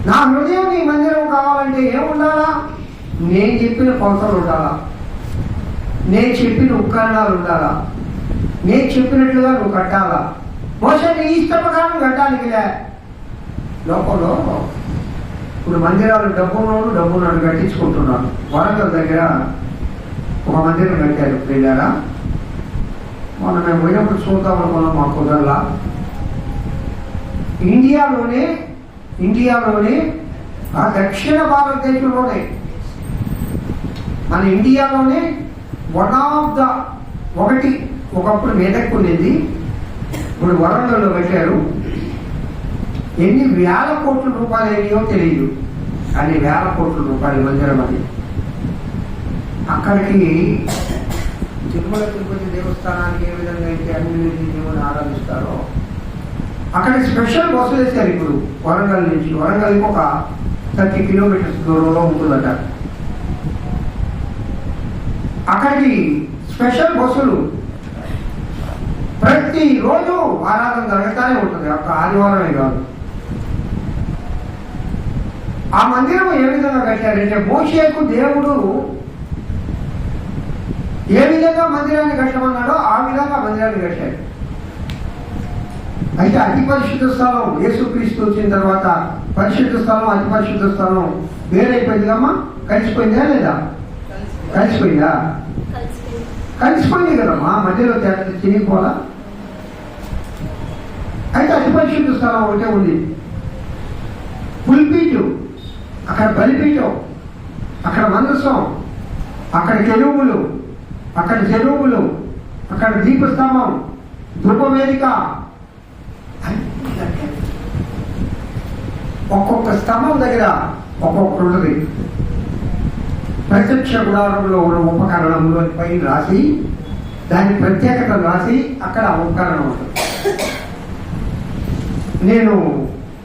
నా హృదయం నీ మందిరం కావాలంటే ఏముండాలా? నేను చెప్పిన కొలతలు ఉండాలా, నేను చెప్పిన ఉపకరణాలు ఉండాలా, నేను చెప్పినట్లుగా నువ్వు కట్టాలా. బహుశా నీ ఇష్ట ప్రకారం కట్టాలికిలే. లోపల ఇప్పుడు మందిరాలు డబ్బున్నాడు కట్టించుకుంటున్నాను. వరంగల్ దగ్గర ఒక మందిరం కట్టారు. వెళ్ళారా? మొన్న మేము పోయినప్పుడు చూద్దాం అనుకున్నాం, మాకు కుదరలా. ఇండియాలోనే ఆ దక్షిణ భారతదేశంలోనే మన ఇండియాలోనే ఒకప్పుడు మెదక్ ఉండేది, ఇప్పుడు వరంగల్లో కట్టారు. ఎన్ని వేల కోట్ల రూపాయలు అయ్యో తెలియదు, అన్ని వేల కోట్ల రూపాయల మందిరం అది. అక్కడికి తిరుమల తిరుపతి దేవస్థానానికి ఏ విధంగా అయితే అన్ని దేవుని ఆరాధిస్తారో అక్కడికి స్పెషల్ బస్సులు వేశారు. ఇప్పుడు వరంగల్కి ఒక 30 కిలోమీటర్స్ దూరంలో ఉంటుందట. అక్కడికి స్పెషల్ బస్సులు ప్రతిరోజు ఆరాధన జరుగుతూనే ఉంటుంది, ఒక్క ఆదివారమే కాదు. ఆ మందిరం ఏ విధంగా కట్టారంటే మోషేకు దేవుడు ఏ విధంగా మందిరాన్ని కట్టమన్నాడో ఆ విధంగా మందిరాన్ని కట్టాడు. అయితే అతి పరిశుద్ధ స్థలం యేసుక్రీస్తు వచ్చిన తర్వాత పరిశుద్ధ స్థలం అతి పరిశుద్ధ స్థలం వేరైపోయిందిగమ్మా. కలిసిపోయిందా లేదా? కలిసిపోయింది కదమ్మా, మధ్యలో తినిగిపోలా. అయితే అతి పరిశుద్ధ స్థలం ఒకటే ఉంది. పుల్పీటు, అక్కడ బలిపీఠం, అక్కడ మందసం, అక్కడ చెరువులు, అక్కడ దీపస్తంభం, ధూపవేదిక, ఒక్కొక్క స్తంభం దగ్గర ఒక్కొక్కటి ఉంటుంది. ప్రత్యక్ష గుడారంలో ఉన్న ఉపకరణంలో పైన రాసి దాని ప్రత్యేకత రాసి అక్కడ ఉపకరణం ఉంటుంది. నేను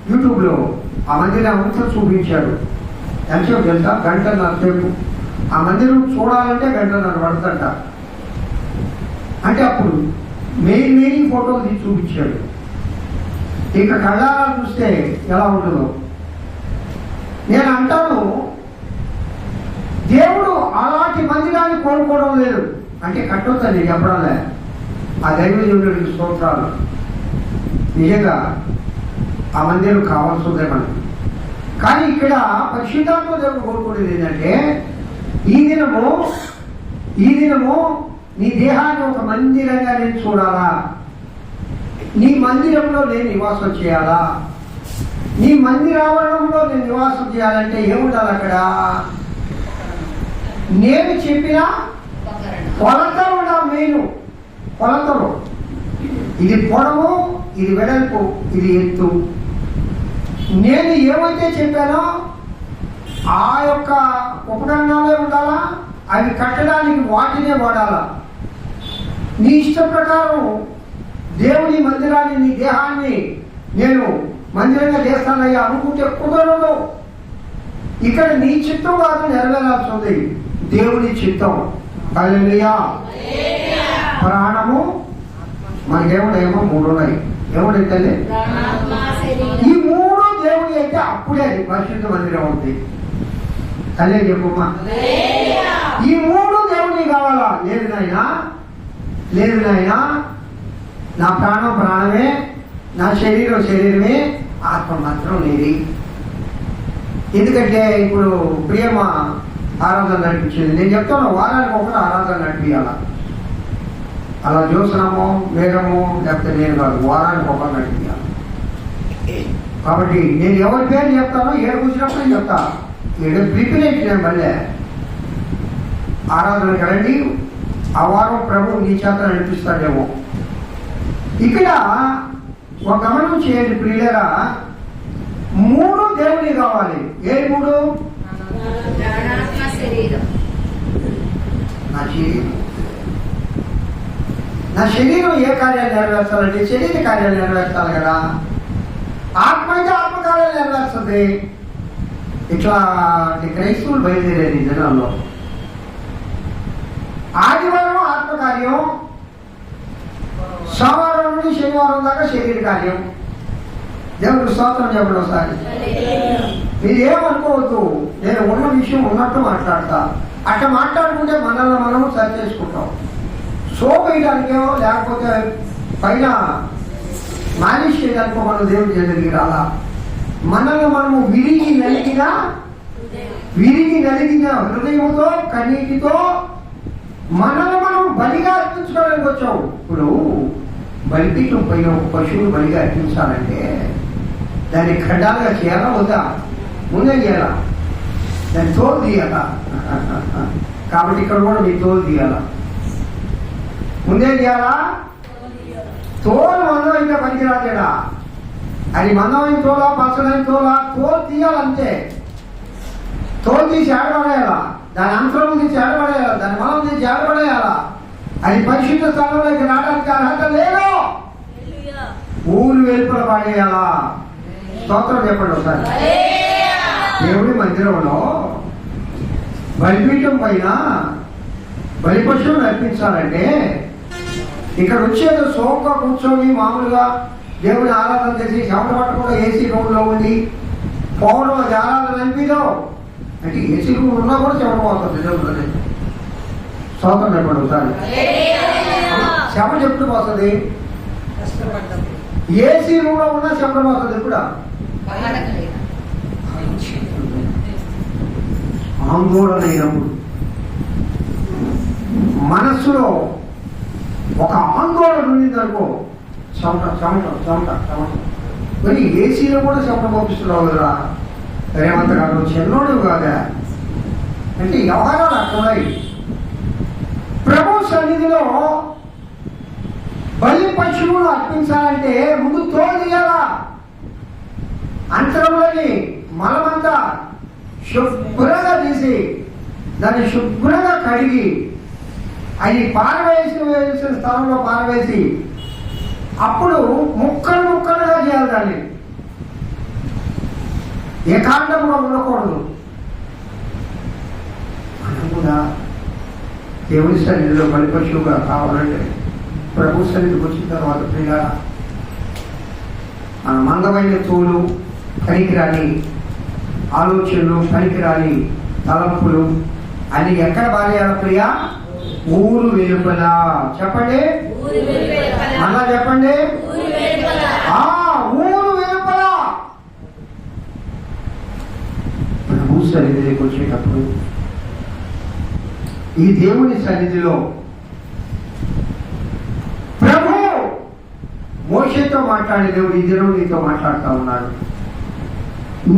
యూట్యూబ్లో ఆ మందిరం అంతా చూపించాడు. ఎంతసేపు తెలుసా? 1.5 గంటల సేపు. ఆ మందిరం చూడాలంటే 1.5 గంటలు పడుతుంట. అంటే అప్పుడు మెయిన్ ఫోటోలు తీసి చూపించాడు. ఇక కళ్ళారా చూస్తే ఎలా ఉంటుందో. నేను అంటాను, దేవుడు అలాంటి మందిరాన్ని కోరుకోవడం లేదు అంటే కట్టొద్దని చెప్పడంలే. ఆ దైవజనుడికి స్తోత్రాలు. నిజంగా ఆ మందిరం కావాల్సి ఉందే మనకి. కానీ ఇక్కడ పరిశుద్ధాత్మ దేవుడు కోరుకునేది ఏంటంటే ఈ దినము నీ దేహాన్ని ఒక మందిరంగా నేను చూడాలా, నీ మందిరంలో నేను నివాసం చేయాలా, నీ మందిరావరణంలో నేను నివాసం చేయాలంటే ఏముండాలి అక్కడ? నేను చెప్పిన కొలతలు ఉండాలి. మెయిన్ కొలతలు, ఇది పొడవు, ఇది వెడల్పు, ఇది ఎత్తు. నేను ఏమైతే చెప్పానో ఆ యొక్క ఉపకరణాలే ఉండాలా, అవి కట్టడానికి వాటినే వాడాలా. నీ ఇష్ట ప్రకారం దేవుని మందిరాన్ని, నీ దేహాన్ని నేను మందిరంగా చేస్తానయ్యా అనుకుంటే కుదరదు. ఇక్కడ నీ చిత్తం కాదు నెరవేరాల్సి ఉంది, దేవుని చిత్తం. హల్లెలూయా. ప్రాణము, మన దేవుడు ఏమో 3 ఉన్నాయి. ఏముడైతే ఈ 3 దేవుడు అయితే అప్పుడే అది పరిశుద్ధ మందిరం ఉంది. అదే చెప్పమ్మా. ఈ మూడు దేవుని కావాలా? లేదు నాయనా, లేదు నాయనా, నా ప్రాణం ప్రాణమే, నా శరీరం శరీరమే, ఆత్మ మాత్రం లేది. ఎందుకంటే ఇప్పుడు ప్రియమ ఆరాధన నడిపించింది. నేను చెప్తాను, వారానికి ఒకరు ఆరాధన నడిపించాల. అలా చూసినామో వేగమో లేకపోతే నేను కాదు, వారానికి ఒకరు నడిపించాలి. కాబట్టి నేను ఎవరి పేరు చెప్తానో ఏడు కూర్చున్నప్పుడు చెప్తా. ఏడు ప్రిపరేట్ నేను మళ్ళీ ఆరాధనకి రండి, ఆ వారం ప్రభు నీ చేత నడిపిస్తాడేమో. ఇక్కడ ఒక గమనం చేయండి ప్రియులరా, మూడు దేవుని కావాలి. ఏ మూడు? నా శరీరం ఏ కార్యాలు నెరవేర్చాలంటే శరీర కార్యాలు నెరవేర్చాలి కదా. ఆత్మ అయితే ఆత్మ కార్యాలు నెరవేర్స్తుంది. ఇట్లా క్రైస్తవులు బయలుదేరేది జనాల్లో. ఆదివారం ఆత్మకార్యం, సోమవారం నుండి శనివారం దాకా శరీర కార్యం. దేవుడు స్తోత్రం చెప్పడం ఒకసారి. మీరు ఏమనుకోవద్దు, నేను ఉన్న విషయం ఉన్నట్టు మాట్లాడతా. అట్లా మాట్లాడుకుంటే మనల్ని మనము సరి చేసుకుంటాం. సోప్ వేయడానికేమో లేకపోతే పైన మాలిష్ చేయడానికో మనం దేవుడి దగ్గరికి రాలా. మనల్ని మనము విరిగి నలిగిన హృదయంతో కన్నీటితో మనల్ని మనం బలిగా అర్పించుకోవడానికి వచ్చాం. ఇప్పుడు బలిపీఠం పైన ఒక పశువులు బలిగా అర్పించాలంటే దాన్ని ఖండాలుగా చేయాలా వద్దా? ముందే చేయాలా, దాన్ని తోలు తీయాలా. కాబట్టి ఇక్కడ కూడా నీ తోలు తీయాలా, ముందే తీయాలా. తోలు మందం ఇంకా పనికిరాదేడా, అది మందమైన తోలా పచ్చడైన తోలా, తోలు తీయాలంతే. తోలు తీసి ఆడబడేయాలా, దాని అంతరం తీసి ఆడబడేయాలా, దాని మనం తీసి ఆడబడేయాలా. అది పరిశుద్ధ స్థలంలోకి రావడానికి అర్హత లేదు. ఊరు వెలుపల పాడేయాలా. స్తోత్రం చెప్పండి ఒకసారి. దేవుడి మందిరంలో బలిపీఠం పైన బలి పశువులు అర్పించాలంటే ఇక్కడ వచ్చేదో సోగ్గా కూర్చొని మామూలుగా దేవుని ఆరాధన చేసి చెమట పట్టకుండా ఏసీ రూమ్లో ఉండి పోవడం అది ఆరాధన అనిపిదో. అంటే ఏసీ రూమ్ ఉన్నా కూడా చెమట పోతుంది దేవుడు. స్తోత్రం చెప్పండి ఒకసారి. చెమట ఎప్పుడు పోతుంది? ఏసీ రూమ్లో ఉన్నా చెమట పోతుంది. ఎప్పుడా? ఆందోళన అయినప్పుడు, మనస్సులో ఒక ఆందోళన ఉండిందనుకో, చెమట చెమట చెమట చెమట. మరి ఏసీలో కూడా చెమట పంపిస్తున్నావు కదా రేవంత్ గారు, చిన్నోడు కాదా అంటే వ్యవహారాలు అట్టున్నాయి. ప్రభు సన్నిధిలో బలి పశువులు అర్పించాలంటే ముందు తోలు తీయాలా. అంతరంలోని మలమంతా శుభ్రంగా తీసి దాన్ని శుభ్రంగా కడిగి అది పారవేసిన స్థలంలో పారవేసి అప్పుడు ముక్కలు ముక్కలుగా చేయాలి. దాన్ని ఏకాంతంగా ఉండకూడదు. మనం కూడా దేవుని సన్నిధిలో బలి పశువుగా కావాలంటే ప్రభు సన్నిధికి వచ్చిన తర్వాత ప్రియ మన మందమైన తోలు, పనికిరాని ఆలోచనలు, పనికిరాని తలంపులు అని ఎక్కడ బాగాలి ప్రియా? ఊరు వెలుపల. చెప్పండి, మళ్ళా చెప్పండి. ఊరు వెలుపల. ప్రభు సన్నిధికి వచ్చేటప్పుడు ఈ దేవుని సన్నిధిలో ప్రభు మోషేతో మాట్లాడే దేవుడు ఈ దినం నీతో మాట్లాడుతూ ఉన్నాడు.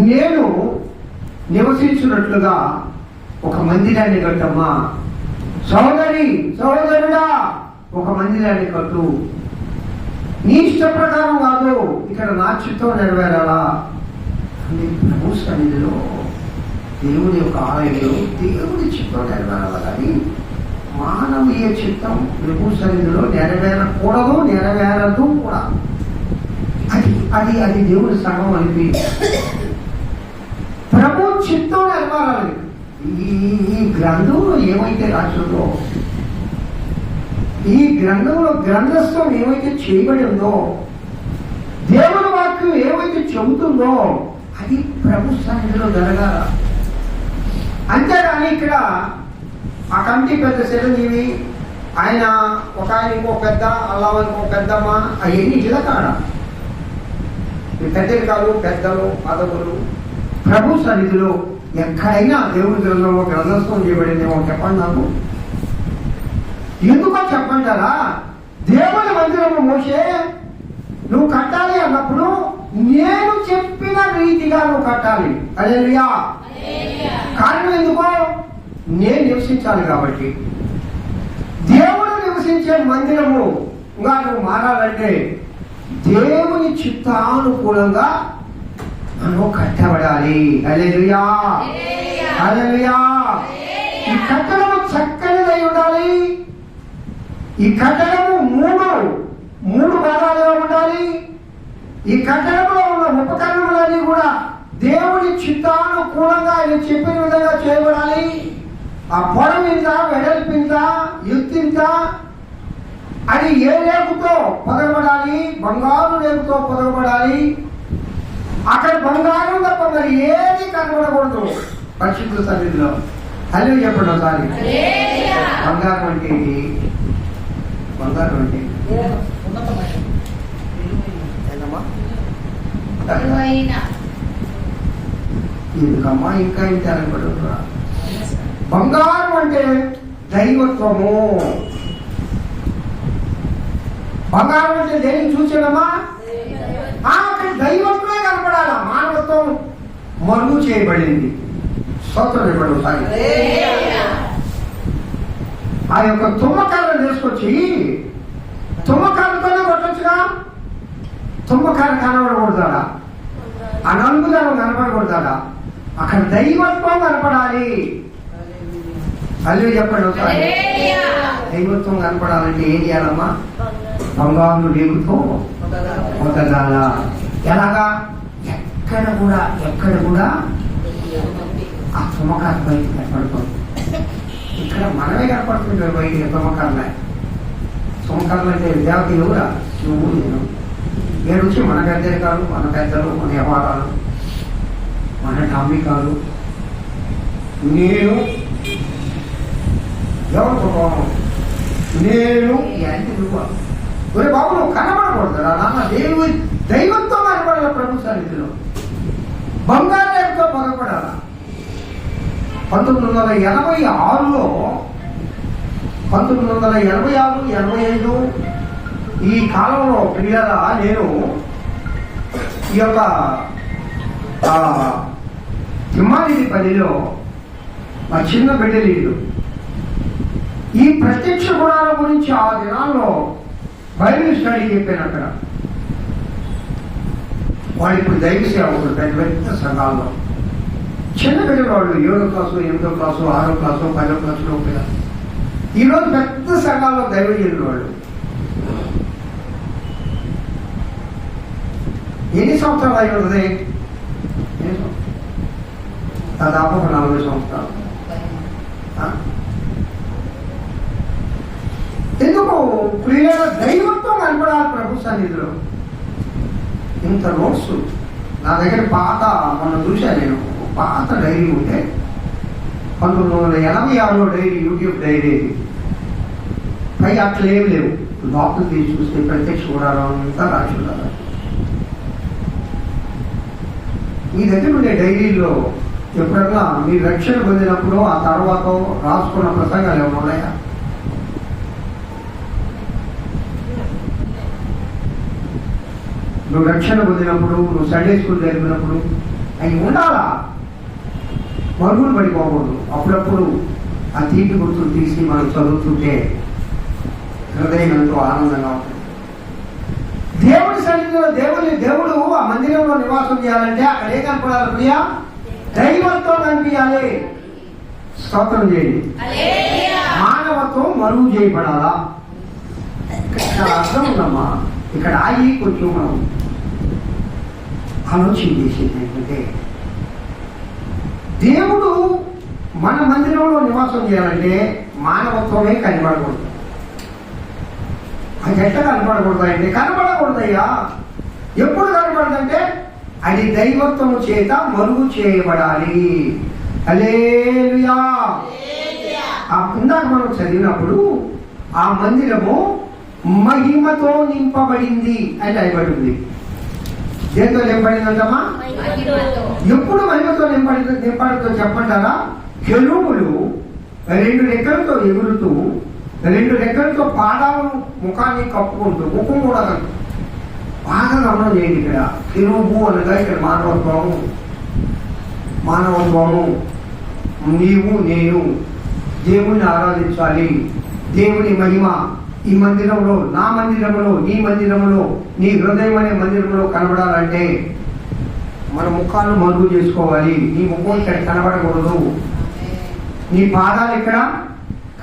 నేను నివసించినట్లుగా ఒక మందిరాన్ని కట్టమ్మా, సహోదరి సహోదరుడా ఒక మందిరాన్ని కట్టు. నీ ఇష్ట ప్రకారం కాదు, ఇక్కడ నా చిత్తం నెరవేరాలా. ప్రభు సన్నిధిలో దేవుని యొక్క ఆలయంలో దేవుని చిత్తం నెరవేరాల కానీ మానవీయ చిత్తం ప్రభు సన్నిధిలో నెరవేరకూడదు, నెరవేరదు కూడా. అది అది అది దేవుని సగం అనిపి ప్రభు చిత్తం నెరవేరాలి. ఈ గ్రంథంలో ఏమైతే రాసిందో, ఈ గ్రంథంలో గ్రంథస్థం ఏమైతే చేయబడి ఉందో, దేవుని వాక్యం ఏమైతే చెబుతుందో అది ప్రభు సన్నిధిలో జరగాల. ఇక్కడ ఆ కమిటీ పెద్ద చిరంజీవి, ఆయన ఒక ఆయన ఇంకో పెద్ద, అలా ఇంకో పెద్దమ్మ, అవన్నీ ఇలా కాడ పెద్దరికాలు, పెద్దలు, పదవులు ప్రభు సన్నిధిలో ఎక్కడైనా దేవుడి గ్రంథంలో గ్రంథస్థం చేయబడిందేమో చెప్పండి నాకు. ఎందుకో చెప్పంటారా? దేవుని మందిరము మోసే నువ్వు కట్టాలి అన్నప్పుడు నేను చెప్పిన రీతిగా నువ్వు కట్టాలి. హల్లెలూయా. కారణం ఎందుకో? నేను నివసించాలి కాబట్టి. దేవుడు నివసించే మందిరము నువ్వు మారాలంటే దేవుని చిత్తానుకూలంగా నువ్వు కట్టబడాలి. హల్లెలూయా, హల్లెలూయా. ఈ కట్టడము చక్కనిదై ఉండాలి. ఈ కట్టడము మూడు భాగాలుగా ఉండాలి. ఈ కట్టడంలో ఉన్న ఉపకరణములన్నీ కూడా దేవుని చిత్తానుకూలంగా ఆయన చెప్పిన విధంగా చేయబడాలి. ఆ పొడవింత, వెడల్పింత, ఎత్తింత అది ఏ రేపుతో పొదగబడాలి? బంగారు రేపుతో పొదగబడాలి. అక్కడ బంగారం తప్ప మరి ఏది కనబడకూడదు పరిశుద్ధ సన్నిధిలో. హల్లెలూయా చెప్పండి ఒకసారి. బంగారం అంటే ఏంటి? బంగారం అంటే ఎందుకమ్మా ఇంకా ఇంత అనబడుతున్నా? బంగారం అంటే దైవత్వము. బంగారం అంటే దేనికి చూసాడమ్మా? అక్కడ దైవత్వమే కనపడాల. మానవత్వం మరుగు చేయబడింది. స్తోత్రం చెప్పండి ఒకసారి. ఆ యొక్క తుమ్మకాలను తీసుకొచ్చి తుమ్మకాలతోనే కొట్టొచ్చుగా. తుమ్మకాలు కనబడకూడదా? ఆ నలుగుదనం కనపడకూడదా? అక్కడ దైవత్వం కనపడాలి. హల్లెలూయా చెప్పండి ఒకసారి. దైవత్వం కనపడాలంటే ఏం చేయాలమ్మా? బంగారు రేగుతో పొదగాల. ఎలాగా? ఎక్కడ కూడా ఆ తుమ్మకాలు బయట కనపడుతుంది. ఇక్కడ మనమే కనపడుతుంది బయట తుమ్మకాలు. తుమ్మకాలు అంటే దేవతలు కూడా శివుడు నేను ఏడు వచ్చి మన పెద్దరికాలు, మన పెద్దలు, మన వ్యవహారాలు, మన డాంబికాలు. నేను ఎవరితో కోపం? నేను ఇవన్నీ నువ్వు ఒరే బాబు నువ్వు కనబడకూడదురా నాన్న. దైవంతో కనపడాల ప్రభు సన్నిధిలో. బంగారంతో పొగపడాల. 1986లో 1986, 85 ఈ కాలంలో పిల్లల నేను ఈ యొక్క తిమ్మారెడ్డి పల్లిలో మా చిన్న బిడ్డలీళ్ళు ఈ ప్రత్యక్ష గుణాల గురించి ఆ దినాల్లో బైబిల్ స్టడీ చెప్పాను. అక్కడ వాళ్ళు ఇప్పుడు దైవ సేవకులు పెద్ద పెద్ద సంఘాల్లో. చిన్న బిడ్డలు వాళ్ళు 7వ క్లాసు, 8వ క్లాసు, 6వ క్లాసు, 10వ క్లాసులో పిల్లలు. ఈరోజు పెద్ద సంఘాల్లో దైవజనులు వాళ్ళు. ఎన్ని సంవత్సరాలు అయి ఉంటుంది? దాదాపు 40 సంవత్సరాలు. ఎందుకు ప్రియుల దైవత్వం కనపడాలి ప్రభు సన్నిధిలో. ఇంత నోట్స్ నా దగ్గర పాత మొన్న చూశాను నేను. పాత డైరీ ఉంటే 1986లో డైరీ, యూట్యూబ్ డైరీ. పై అట్లా ఏమి లేవు. లోపల తీసి చూస్తే ప్రత్యక్ష గుణాలు అంతా రాసి ఉండాలి. మీ దగ్గర ఉండే డైరీలో ఎప్పుడన్నా మీరు రక్షణ పొందినప్పుడు ఆ తర్వాత రాసుకున్న ప్రసంగాలు ఏమైనా ఉన్నాయా? నువ్వు రక్షణ పొందినప్పుడు, నువ్వు సండే స్కూల్ జరిపినప్పుడు అవి ఉండాలా. మరుగులు పడిపోకూడదు. అప్పుడప్పుడు ఆ తీపి గుర్తులు తీసి మనం చదువుతుంటే హృదయం ఎంతో ఆనందంగా ఉంటుంది. దేవుడి సన్నిధిలో దేవుడు ఆ మందిరంలో నివాసం చేయాలంటే అక్కడ ఏ కనపడాలి ప్రియా? దైవత్వం కనిపించాలి. స్తోత్రం చేయండి. మానవత్వం మరుగు చేయబడాలా. ఇక్కడ అర్థం ఉందమ్మా. ఇక్కడ ఆగి కొంచెం మనం ఆలోచన చేసేది ఏంటంటే దేవుడు మన మందిరంలో నివాసం చేయాలంటే మానవత్వమే కనబడకూడదు. అది ఎట్లా కనపడకూడదంటే కనపడకూడదయ్యా. ఎప్పుడు కనపడదంటే అది దైవత్వము చేత మరుగు చేయబడాలి. హల్లెలూయా. ఇందాక మనం చదివినప్పుడు ఆ మందిరము మహిమతో నింపబడింది అని రాయబడింది. దేంతో నింపబడిందంటమ్మా? ఎప్పుడు మహిమతో నింపడంతో చెప్పంటారా? కెరూబులు 2 రెక్కలతో ఎగురుతూ 2 రెక్కలతో పాదాలను ముఖాన్ని కప్పుకుంటూ, ముఖం కూడా బాగా గమనం చేయండి. ఇక్కడ కెరూబు అనగా ఇక్కడ మానవత్వము, నీవు నేను దేవుణ్ణి ఆరాధించాలి. దేవుని మహిమ ఈ మందిరంలో, నా మందిరంలో, నీ మందిరంలో, నీ హృదయం అనే మందిరంలో కనబడాలంటే మన ముఖాలను మరుగు చేసుకోవాలి. నీ ముఖం ఇక్కడ కనబడకూడదు, నీ పాదాలు ఇక్కడ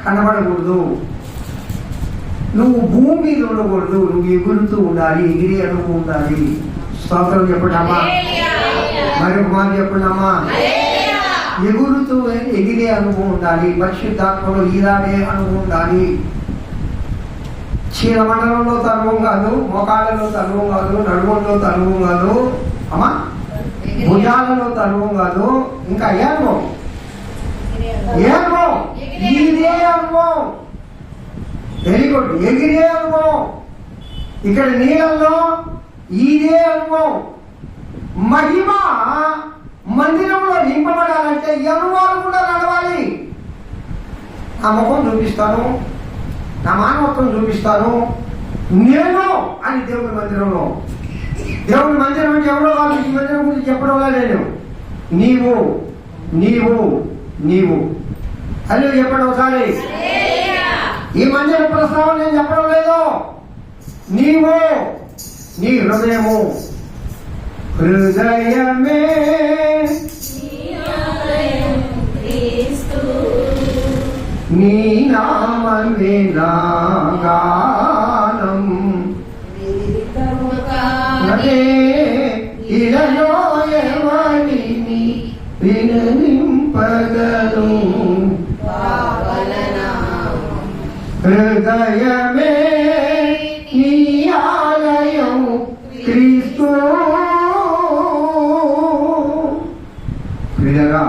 కనబడకూడదు, నువ్వు భూమి మీద ఉండకూడదు, నువ్వు ఎగురుతూ ఉండాలి, ఎగిరి అనుభవం ఉండాలి. స్తోత్రం చెప్పండమ్మా. మరొక మాట చెప్పండమ్మా. ఎగురుతూ ఎగిరే అనుభవం ఉండాలి. పరిశుద్ధాత్మలో ఈరాడే అనుభవం ఉండాలి. చీలమండలంలో తనుభవం కాదు, మోకాళ్ళలో తనుభవం కాదు, నడుములో తనుభవం కాదు, అమ్మా భుజాలలో తనుభవం కాదు, ఇంకా ఏ అనుభవం? ఇదే అనుభవం. Very good. ఎగిరే అనుభవం. ఇక్కడ నీళ్ళల్లో ఇదే అనుభవం. మహిమ మందిరంలో నింపబడాలంటే ఈ అనుభవాలు కూడా నడవాలి. నా ముఖం చూపిస్తాను, నా మానవత్వం చూపిస్తాను, నేను అని దేవుని మందిరంలో. దేవుని మందిరం అంటే ఎవరో కాదు, ఈ మందిరం గురించి చెప్పడం నేను. నీవు నీవు నీవు అని చెప్పడం ఒకసారి. ఈ మందిర ప్రస్తావన నేను చెప్పడం లేదు. నీవు, నీ హృదయము, హృదయమే నీ నామమే నా గానం, అదే ఇలలో ఎవరిని విననింపగను. హృదయమే నీ ఆలయం క్రీస్తు. ప్రియరా,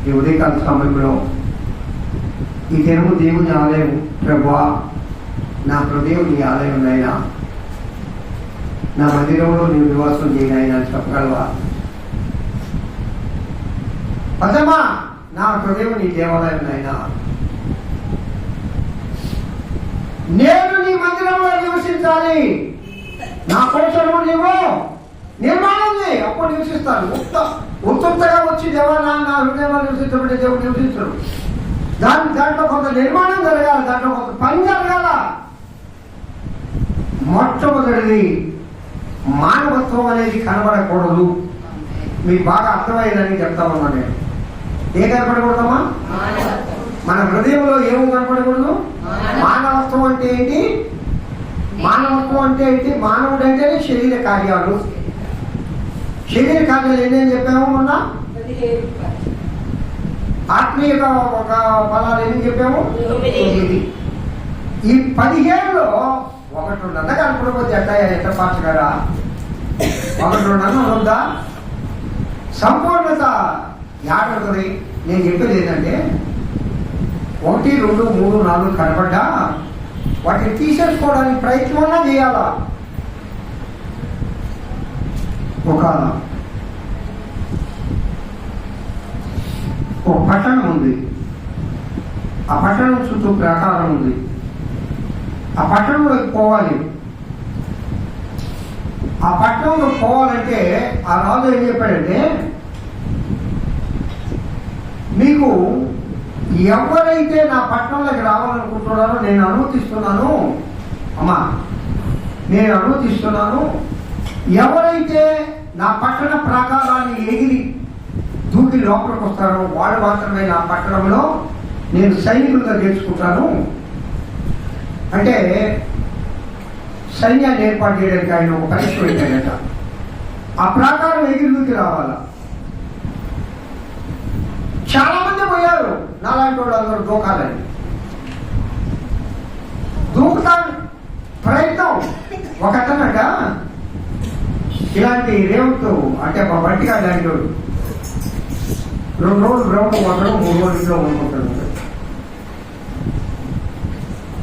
ఈ ఉదయకాల సమయంలో ఈ దినము దేవుని ఆలయం. ప్రభువా, నా హృదయం నీ ఆలయం నైనా, నా మందిరంలో నీ నివాసం చేయనైనా చెప్పగలవా? పదమా, నా హృదయం నీ దేవాలయం నైనా, నేను నీ మందిరంలో నివసించాలి. నా కోసము నీవు నిర్మాణం చేయి, అప్పుడు నివసిస్తాను. ఉత్తగా వచ్చి దేవా నా హృదయంలో నివసించబడే దేవుడు నివసించడు. దాంట్లో కొంత నిర్మాణం జరగాలి, దాంట్లో కొంత పని జరగాల. మొట్టమొదటిది మానవత్వం అనేది కనబడకూడదు. మీకు బాగా అర్థమయ్యేదని చెప్తామన్నా నేను. ఏ కనపడకూడదమ్మా? మన హృదయంలో ఏమో కనపడకూడదు. మానవత్వం అంటే ఏంటి? మానవత్వం అంటే ఏంటి? మానవుడు అంటేనే శరీర కార్యాలు. శరీర కార్యాలు ఏంటని చెప్పాము మొన్న? ఆత్మీయ ఒక ఫలాలు ఎన్ని చెప్పాము? 9. ఈ 17లో 1-2 కనపడకపోతే ఎట్ట పార్చగారా? 1-2 ఉందా? సంపూర్ణత యాడుంటుంది. నేను చెప్పేది ఏంటంటే 1, 2, 3, 4 కనపడ్డా వాటిని తీసేసుకోవడానికి ప్రయత్నం చేయాలా. ఒక పట్టణం ఉంది, ఆ పట్టణం చుట్టూ ప్రాకారం ఉంది. ఆ పట్టణంలోకి పోవాలి. ఆ పట్టణంలో పోవాలంటే ఆ రాజు ఏం చెప్పాడంటే, మీకు ఎవరైతే నా పట్టణంలోకి రావాలనుకుంటున్నారో నేను అనుమతిస్తున్నాను. అమ్మా, నేను అనుమతిస్తున్నాను. ఎవరైతే నా పట్టణ ప్రాకారాన్ని ఎగిరి దూకి లోపలికి వస్తారో వాళ్ళు మాత్రమే నా పట్టణంలో నేను సైనికులుగా చేర్చుకుంటాను. అంటే సైన్యాన్ని ఏర్పాటు చేయడానికి ఆయన ఒక పరీక్ష పెట్టాడట. ఆ ప్రాకారం ఎగిరి దూకి రావాలా. చాలా మంది పోయారు, నాలాంటి వాడు అందరూ దూకాలని. దూకుతాను ప్రయత్నం. ఒక అతనట ఇలాంటి రేవుతో, అంటే మా బంటిగా లాంటి వాడు 2 రోజులు గ్రౌండ్ పోతాడు, 3 రోజులు ఇంట్లో ఉండుకుంటాడు.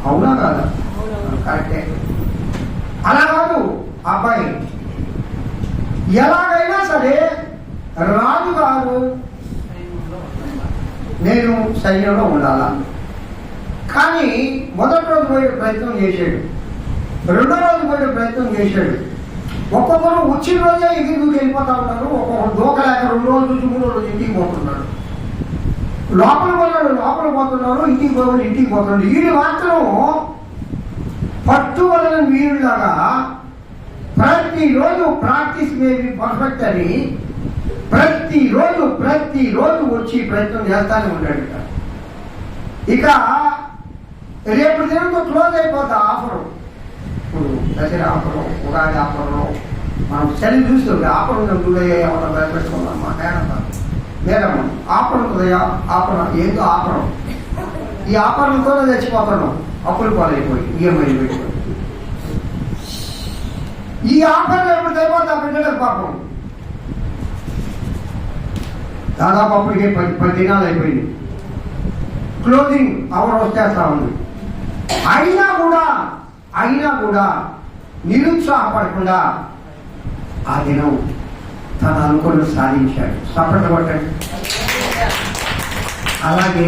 అవునా కాదా? కరెక్టే. అలా కాదు అబ్బాయి, ఎలాగైనా సరే రాజు గారు నేను సైన్యంలో ఉండాలా. కానీ మొదటి రోజు పోయే ప్రయత్నం చేశాడు, 2వ రోజు పోయే ప్రయత్నం చేశాడు. ఒక్కొక్కరు వచ్చిన రోజే ఇంటికి వెళ్ళిపోతా ఉన్నారు, ఒక్కొక్కరు దూకలేక 2 రోజులు నుంచి 3 రోజులు ఇంటికి పోతున్నారు. లోపల పోతున్నారు, ఇంటికి పోయి ఇంటికి పోతున్నాడు. వీడు మాత్రం పట్టువలన వీరులాగా ప్రతిరోజు ప్రాక్టీస్ మేబీ పర్ఫెక్ట్ అని ప్రతిరోజు వచ్చి ప్రయత్నం చేస్తానే ఉన్నాడు. ఇక రేపు దినంతో క్లోజ్ అయిపోతా ఆఫరు. ఇప్పుడు దసరా ఆఫరు, ఉగాది ఆఫర్లో మనం సెలవు చూస్తుంటే ఆఫర్ ఏమన్నా పెట్టుకుందామా మేడం ఆఫర్ ఉంటుందయ్యా, ఆఫర్ ఏందో ఆఫరం. ఈ ఆఫర్లతోనే చచ్చిపోతున్నాం, అప్పులు పాలైపోయి ఈఎంఐలు పెట్టుకోండి. ఈ ఆఫర్లు ఎప్పుడు అయిపోతా బిడ్డలకు పాపం. దాదాపు అప్పటికే 10 దినాలు అయిపోయింది, క్లోజింగ్ అవర్ వచ్చేస్తా ఉంది. అయినా కూడా నిరుత్సాహపడకుండా ఆ దినం తన అనుకుని సాధించాడు. సపరేట్ కొట్టండి. అలాగే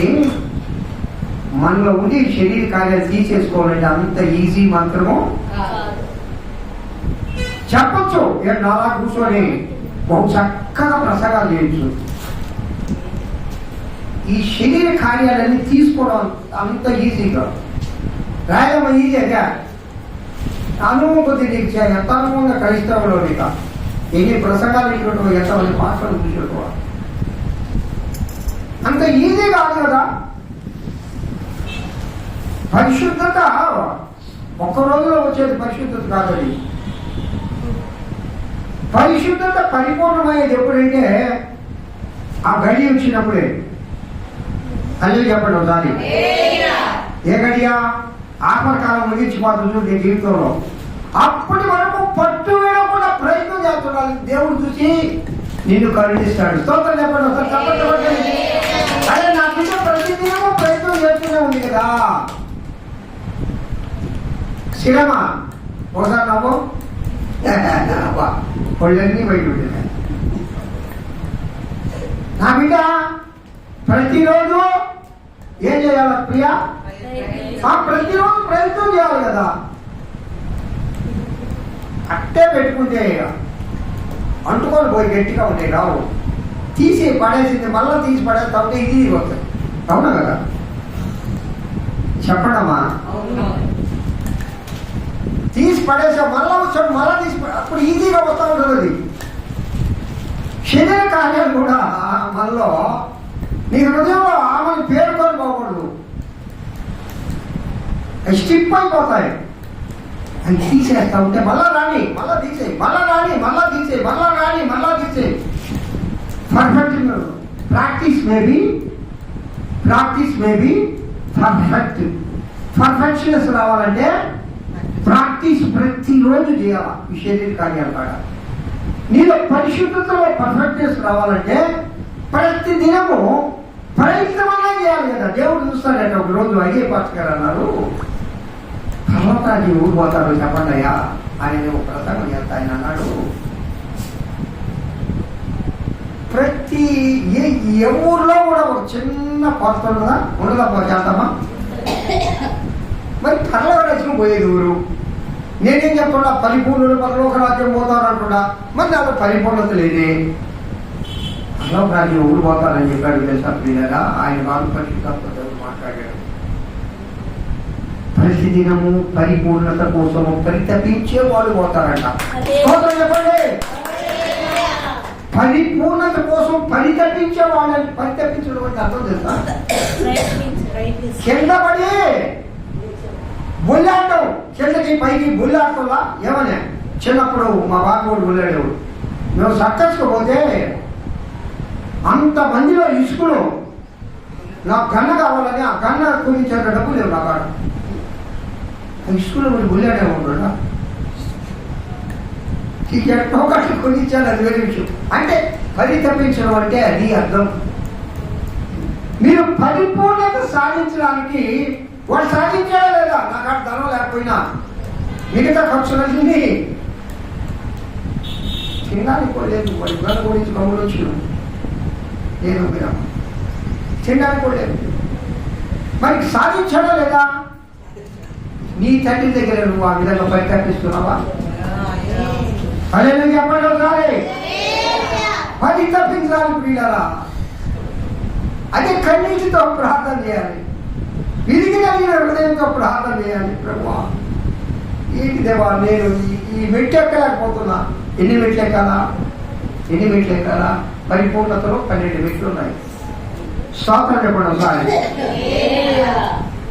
మనలో ఉండి శరీర కార్యాలు తీసేసుకోవాలంటే అంత ఈజీ మంత్రము చెప్పచ్చు. నాలా కూర్చొని బహు చక్కగా ప్రసంగాలు చేయొచ్చు. ఈ శరీర కార్యాలన్నీ తీసుకోవడం అంత ఈజీగా రాయడం ఈజీగా అనుభవం కొద్ది నీకు ఎంత అనుభవంగా క్రైస్తవులో నీక ఎన్ని ప్రసంగాలు ఇచ్చినట్టు ఎంతమంది పాత్రలు చూసినట్టు అంత ఈజీ కాదు కదా. పరిశుద్ధత ఒక్క రోజులో వచ్చేది పరిశుద్ధత కాదని. పరిశుద్ధత పరిపూర్ణమయ్యేది ఎప్పుడంటే ఆ గడి వచ్చినప్పుడే. అల్లే చెప్పండి ఒకసారి. ఏ గడియా? ఆపరకాలం ముగించిపోతుంది నీ జీవితంలో. అప్పటి వరకు పట్టు వేయకుండా ప్రయత్నం చేస్తున్నాడు. దేవుడు చూసి నిన్ను కరుణిస్తాడు. స్తోత్రం చెప్పండి ఒకసారి. చెప్పండి. అదే నా బిడ్డ ప్రతిదినము ప్రయత్నం చేస్తూనే ఉంది కదా. శ్రమ ఒకసారి నవ్వు, వాళ్ళన్నీ బయట ఉంటుంది. నా బిడ్డ ప్రతిరోజు ఏం చేయాలి ప్రియా? ప్రతిరోజు ప్రయత్నం చేయాలి కదా. అట్టే పెట్టుకుంటే అంటుకొని పోయి గట్టిగా ఉంటాయి రావు. తీసి పడేసింది మళ్ళీ తీసి పడేస్తామంటే ఇది వస్తుంది. అవునా కదా? చెప్పడమ్మా. తీసి పడేసా మళ్ళా వచ్చాడు, మళ్ళా తీసి అప్పుడు ఈజీగా వస్తూ ఉంటుంది. అది శరీర కార్యాలు కూడా మనలో నీ హృదయంలో ఆమెను పేరుకొని పోకూడదు, స్టిప్ అయిపోతాయి. అని తీసేస్తా ఉంటే మళ్ళా రాని మళ్ళా తీసేయి, మళ్ళా రాని మళ్ళా తీసేయి, మళ్ళా రాని మళ్ళా తీసేయి. Perfect practice maybe perfect. Perfectness రావాలంటే ప్రాక్టీస్ ప్రతిరోజు చేయాలి. ఈ శరీర కార్యాలు కాడ నీలో పరిశుద్ధతలో పర్ఫెక్ట్నెస్ రావాలంటే ప్రతి దినము ప్రయత్నమనే చేయాలి కదా. దేవుడు చూస్తాడంటే ఒక రోజు అయ్యే పాస్ గారు అన్నారు, పర్వతాన్ని ఊరిపోతారు చెప్పండి అయ్యా ఆయన ఒక ప్రసంగం చేస్తా. ఆయన అన్నాడు, ప్రతి ఏ ఊర్లో కూడా ఒక చిన్న కొరత ఉండదా చేస్తామా? మరి పర్లవరచన పోయేది ఊరు. నేనేం చెప్తున్నా, పరిపూర్ణులు పరలోక రాజ్యం పోతారు అంటున్నా. మరి నాకు పరిపూర్ణత లేదే. పరలోక రాజ్యం ఊరు పోతారని చెప్పాడు తెలుసా ప్రియులారా. ఆయన వారు పరిశుద్ధతతో మాట్లాడాడు. ప్రతిదినము పరిపూర్ణత కోసము పరితపించే వాళ్ళు పోతారంట. చెప్పండి. పరిపూర్ణత కోసం పరితపించే వాళ్ళని పరితపించడం అంటే అర్థం తెలుసా? కింద పడి బుల్లాడటం, కిందకి పైకి బుల్లాడటంలా. ఏమనే చిన్నప్పుడు మా బాబు బుల్లాడేవాడు. మేము సర్కస్కి పోతే అంతమందిలో ఇసుకులు నాకు గన్న కావాలని ఆ గన్న కొనిచ్చేట డబ్బు లేవు నా కాడ. ఇసుకులో మీరు బుల్లాడేవాడు ఎక్కడో ఒకటి కొనిచ్చాను. అది వేరే విషయం. అంటే పరితపించడం అంటే అది అర్థం. మీరు పరిపూర్ణత సాధించడానికి వాడు సాధించాడా లేదా? నాకు ఆ ధనం లేకపోయినా మిగతా ఖర్చులన్నీ తినడానికి కూడా లేదు. వాడి గల గురించి గమనించు నేను మీరు తినడానికి కూడా లేదు. మరి సాధించాడా లేదా? నీ తండ్రి దగ్గర నువ్వు ఆ విధంగా పరితపిస్తున్నావా? అదే నువ్వు చెప్పండి ఒకసారి. పరితపించాలి ప్రియులారా. అదే కన్నీటితో ప్రార్థన చేయాలి. విరిగి కలిగిన హృదయంతో ప్రార్థన చేయాలి. ప్రభువా ఏంటి దేవా, నేను ఈ మెట్లు ఎక్కలేకపోతున్నా. ఎన్ని మెట్లు ఎక్కాలా? పరిపూర్ణతలో 12 మెట్లు ఉన్నాయి. స్తోత్రం చెప్పండి ఒకసారి.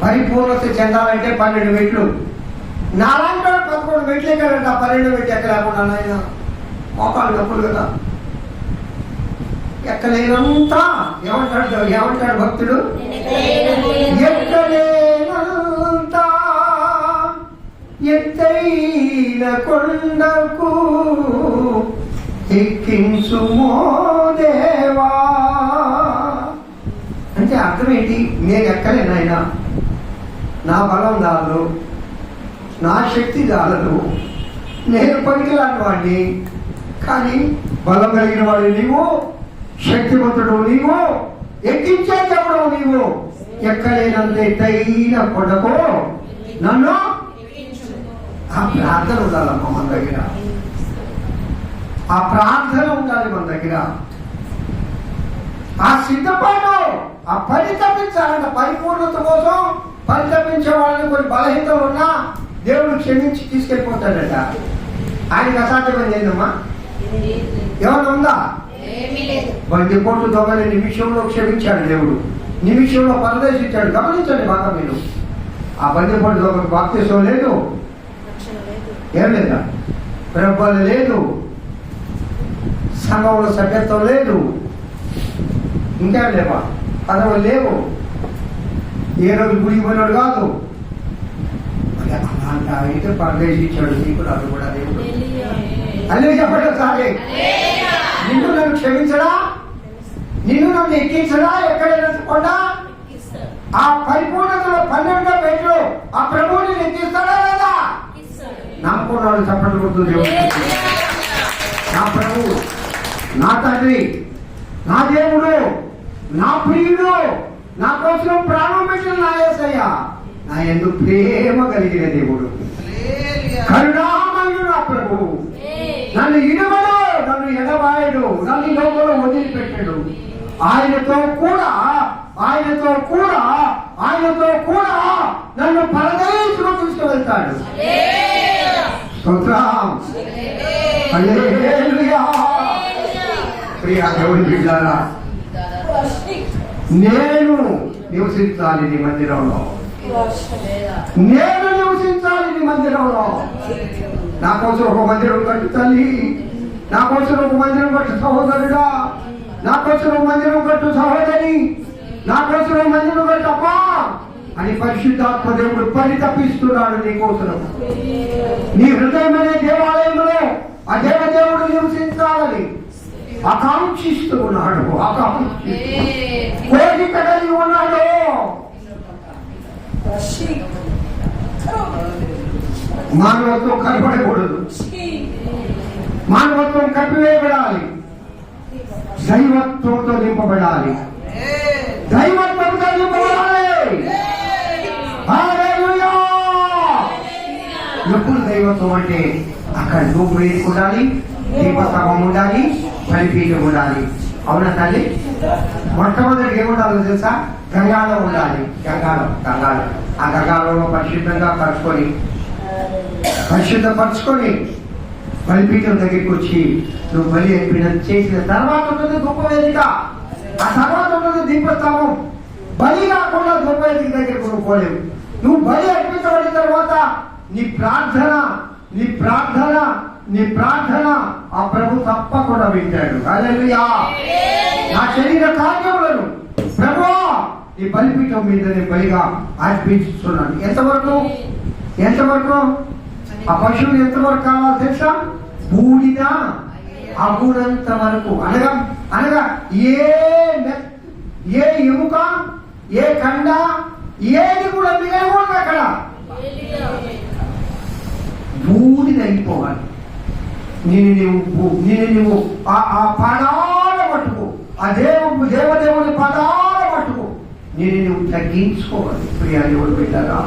పరిపూర్ణత చెందాలంటే 12 మెట్లు. నాలాంటి 11 మెట్లు ఎక్కాలంట. 12 మెట్లు ఎక్కలేకుండా నాయన మోకాళ్ళు నొప్పులు కదా. ఎక్కలేనంతా ఏమంటాడు భక్తుడు? ఎక్కలేనంతా ఎత్తైన కొండకు ఎక్కించుమో దేవా. అంటే అర్థం ఏంటి? నేను ఎక్కలేనాయన, నా బలం చాలదు, నా శక్తి చాలదు, నేను పనికిలాంటి వాడిని. కానీ బలం కలిగిన వాడు నీవు, శక్తివంతుడు నీవు, ఎక్కించే చెప్పడం నీవు. ఎక్కలేనంత ఎత్తైన కొండకు నన్ను. ఆ ప్రార్థన ఉండాలమ్మా మన దగ్గర. ఆ ప్రార్థన ఉండాలి మన దగ్గర. ఆ సిద్ధపాటు, ఆ పరితపించాలంట. పరిపూర్ణత కోసం పరితపించే వాళ్ళని కొన్ని బలహీనతలు ఉన్నా దేవుడు క్షమించి తీసుకెళ్ళిపోతాడట. ఆయనకి అసాధ్యమైంది ఏందమ్మా? ఏమన్నా ఉందా? బండి కోట్లు దొంగని నిమిషంలో క్షమించాడు దేవుడు. నిమిషంలో పరదేశించాడు. గమనించండి బాగా మీరు. ఆ బండి కోట్లు దొంగకు బాప్తిసం లేదు, ఏం లేదా? ప్రభుత్వం లేదు, సంఘంలో సభ్యత్వం లేదు, ఇంకా లేవా పదవులు లేవు, ఏ రోజు గుడికి పోయినాడు కాదు. అలాంటి అయితే పరదేశించాడు. నీకు నాకు కూడా దేవుడు అన్నీ చెప్పండి సాగే. నిన్ను నన్ను క్షమించడా? నిన్ను నన్ను ఎక్కించడా? ఎక్కడైనా కూడా ఆ పరిపూర్ణతలో 12 మెట్లు ఆ ప్రభువుని ఎక్కిస్తాడా లేదా? నమ్ముకున్నాడు. చెప్పండి గుర్తు. దేవుడు నా ప్రభువు, నా తండ్రి, నా దేవుడు, నా ప్రియుడు, నా కోసం ప్రాణం పెట్టిన నా యేసయ్య, నా యందు ప్రేమ కలిగిన దేవుడు, కరుణామయుడు నా ప్రభువు. నన్ను ఇనుమడు, నన్ను ఎడబాయడు, నన్ను లోపల వదిలిపెట్టాడు. ఆయనతో కూడా నన్ను పరదేశంలో తీసుకువెళ్తాడు. స్తోత్రం. హల్లెలూయా. ప్రియా దేవుని బిడ్డలారా, నేను నివసించాలి నీ మందిరంలో. నేను నివసించాలి నీ మందిరంలో. నా కోసం ఒక మందిరం కట్టు తల్లి, నా కోసం ఒక మందిరం కట్టు సహోదరుడా, నా కోసం ఒక మందిరం కట్టు సహోదరి, నా కోసం ఒక మందిరం కట్టు అమ్మా అని పరిశుద్ధాత్మ దేవుడు పరితపిస్తున్నాడు నీ కోసం. నీ హృదయం అనే దేవాలయంలో ఆ దేవదేవుడు నివసించాలని ఆకాంక్షిస్తూ ఉన్నాడు. కోరిక కలిగి ఉన్నాడు. మానవత్వం కనపడకూడదు, మానవత్వం కప్పివేయబడాలి, దైవత్వంతో నింపబడాలి, దైవత్వంతో నింపబడాలి. హల్లెలూయా. ఎప్పుడు దైవత్వం అంటే అక్కడ ధూపం వేసుకుండాలి, దీపస్తంభం ఉండాలి, బలిపీఠం ఉండాలి. అవునా తల్లి? మొట్టమొదటి ఏముండాలో తెలుసా? గంగాళం ఉండాలి. గంగాళం. ఆ గంగాళంలో పరిశుద్ధపరచుకొని బలిపీఠం దగ్గరికి వచ్చి నువ్వు బలి అయిపోయిన చేసిన తర్వాత ఉన్నది ధూపవేదిక, ఆ తర్వాత ఉన్నది దీపస్తంభం. బలి కాకుండా ధూపవేదిక దగ్గరికి నువ్వు పోలేవు. నువ్వు బలి అర్పించబడిన తర్వాత నీ ప్రార్థన ఆ ప్రభు తప్పకుండా వింటాడు. హల్లెలూయా. నా శరీర కార్యములను ప్రభువా నీ బలిపీఠం మీద నేను బలిగా అర్పించుతున్నాను. ఎంతవరకు ఆ పశువులు ఎంతవరకు కావాలి తెలుసా? బూడిద అగునంత వరకు. అనగా ఏ ఏ ఎముక, ఏ కండ, ఏది కూడా మిగలకూడదు అక్కడ. బూడిదైపోవాలి. నేను నువ్వు ఆ పదాల మట్టుకు, ఆ దేవదేవుని పదాల మట్టుకు నేను నువ్వు తగ్గించుకోవాలి. ప్రియా దేవుడు బిడ్డరా,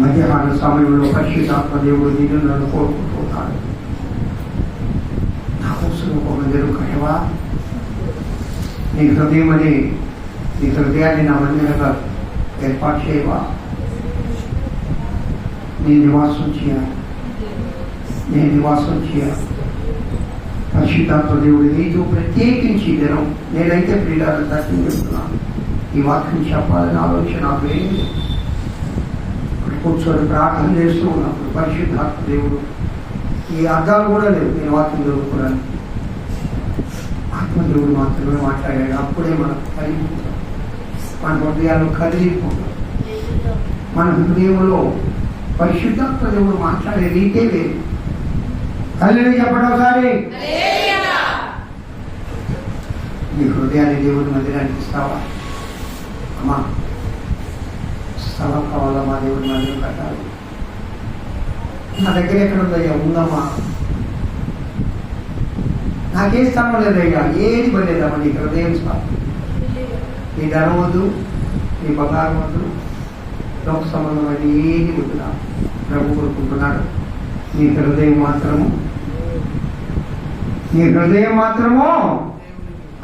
మధ్యాహ్న సమయంలో పరిశుద్ధాత్మ దేవుడు నిన్ను నన్ను కోరుకుంటున్నాడు. నా కోసం ఒక మందిరం కట్టవా? నీ హృదయాన్ని నా మందిరంగా ఏర్పాటు చేయవా? నేను నివాసం చేయాలి. పరిశుద్ధాత్మ దేవుడు నీతో ప్రత్యేకించి దినం నేనైతే ప్రియులను దర్శనం చెప్తున్నాను. ఈ వాక్యం చెప్పాలని ఆలోచన నాకు ఏంటి? కూర్చొని ప్రార్థన చేస్తూ ఉన్నప్పుడు పరిశుద్ధాత్మ దేవుడు, ఈ అర్థాలు కూడా లేవు నేను వాక్యం చదువుకోవడానికి, ఆత్మదేవుడు మాత్రమే మాట్లాడాడు. అప్పుడే మనకు కలిగిపోతాం, మన హృదయాలు కదిలిపోతాం. మన హృదయంలో పరిశుద్ధాత్మ దేవుడు మాట్లాడే రీతే లేదు. హల్లెలూయా చెప్పండి ఒకసారి. నీ హృదయాన్ని దేవుడి మందిరానికి ఇస్తావా? అమ్మా, స్థలం కావాలా? మా దేవుడి మందిరం కట్టాలి. నా దగ్గర ఎక్కడ ఉందయ్యా? ఉందమ్మా. నాకే స్థలం లేదయ్యా. ఏది పడలేదమ్మా. నీ హృదయం స్థలం. నీ ధనం వద్దు, నీ బంగారం వద్దు, లోక సంబంధమైన ఏది వద్దు. ప్రభు కోరుకుంటున్నాడు నీ హృదయం మాత్రము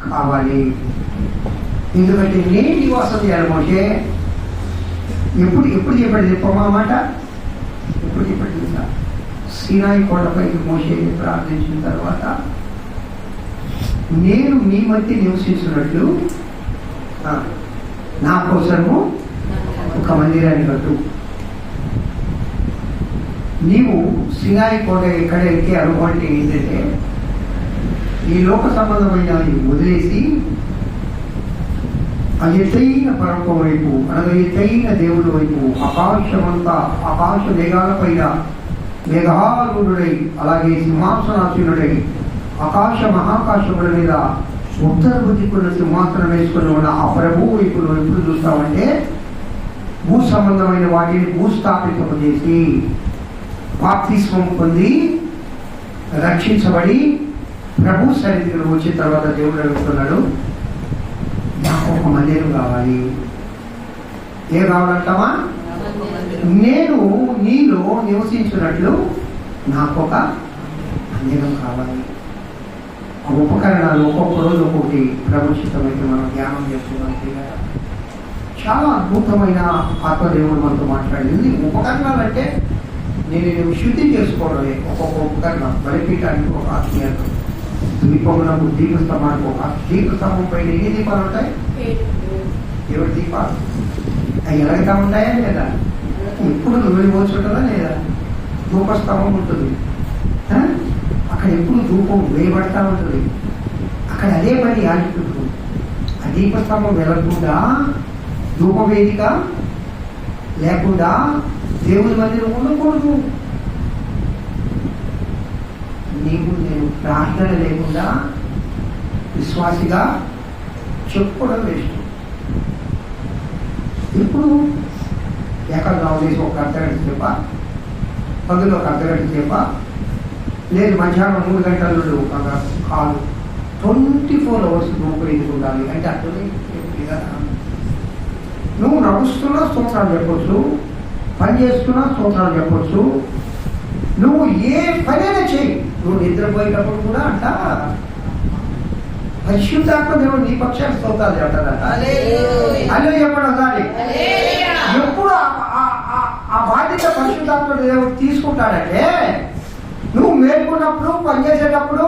కావాలి. ఎందుకంటే నేను నివాసం చేయాలి. మోషే ఎప్పుడు చెప్పాడు చెప్పమ్మా మాట? ఎప్పుడు చెప్పాడు తెలుసా? సీనాయి కొండపైకి మోషేని ప్రార్థించిన తర్వాత, నేను మీ మధ్య నివసించినట్లు నా కోసము ఒక మందిరాన్ని కట్టు. నీవు సీనాయి కొండ ఎక్కడైతే అనుభవం అంటే ఏంటంటే, ఈ లోక సంబంధమైన వదిలేసి ఆ ఎత్తైన పర్వతం వైపు, అనగా ఎత్తైన దేవుడి వైపు, ఆకాశ మేఘాల పైన మేఘాలుడై, అలాగే సింహాసనాసీనుడై ఆకాశ మహాకాశముల మీద ఉత్తర దిక్కున సింహాసనం వేసుకుని ఉన్న ఆ ప్రభు వైపు ఎప్పుడు చూస్తామంటే, భూ సంబంధమైన వాటిని భూస్థాపితం చేసి బాప్తిస్మం పొంది రక్షించబడి ప్రభు సన్నిధిలో వచ్చిన తర్వాత దేవుడు అడుగుతున్నాడు, నాకు ఒక మందిరం కావాలి. ఏ కావాలంటావా? నేను నీలో నివసించినట్లు నాకు ఒక మందిరం కావాలి. ఆ ఉపకరణాలు ఒక్కొక్క రోజు ఒక్కొక్కటి ప్రభుత్వమైతే మనం ధ్యానం చేస్తున్నాం. చాలా అద్భుతమైన ఆత్మదేవుడు మనతో మాట్లాడింది. ఉపకరణాలు అంటే నేను శుద్ధి చేసుకోవడమే. ఒక్కొక్క ఉపకరణం, బలిపీఠానికి ఒక ఆత్మీయత, దీపములకు దీపస్తంభానికి ఒక దీపస్తంభం పైన ఎన్ని దీపాలు ఉంటాయి? 7 దీపాలు. అవి ఎలాగైతే ఉంటాయా లేదా? ఎప్పుడు నువ్వు పోల్చుంటుందా లేదా? ధూపస్తంభం ఉంటుంది, అక్కడ ఎప్పుడు ధూపం వేయబడతా ఉంటుంది. అక్కడ అదే పని యాజకుడు. ఆ దీపస్తంభం వెళ్లకుండా, ధూపవేదిక లేకుండా దేవుని మందిరం ఉండకూడదు. నేను ప్రార్థన లేకుండా విశ్వాసిగా చెప్పుకోవడం వేస్ట్. ఇప్పుడు ఏకాగ్రహం చేసి ఒక అర్ధగంట సేప, పగలు ఒక అర్ధగంట సేప, లేదు మధ్యాహ్నం 3 గంటల నుండి ఒక కాదు, 24 hours నువ్వు ఎందుకు ఉండాలి అంటే అర్థమే కదా. నువ్వు నడుస్తున్నా స్తోత్రాలు చెప్పొచ్చు, పని చేస్తున్నా స్తోత్రాలు చెప్పొచ్చు, నువ్వు ఏ పనైనా చేయి. నువ్వు నిద్రపోయేటప్పుడు కూడా అంట పరిశుద్ధాత్మ దేవుడు నీ పక్షాన్ని స్తోత్రాలు చెప్తాడట. అలా చెప్పడం దాన్ని ఎప్పుడు ఆ బాధ్యత పరిశుద్ధాత్మ దేవుడు తీసుకుంటాడంటే, నువ్వు మేల్కొన్నప్పుడు, పనిచేసేటప్పుడు,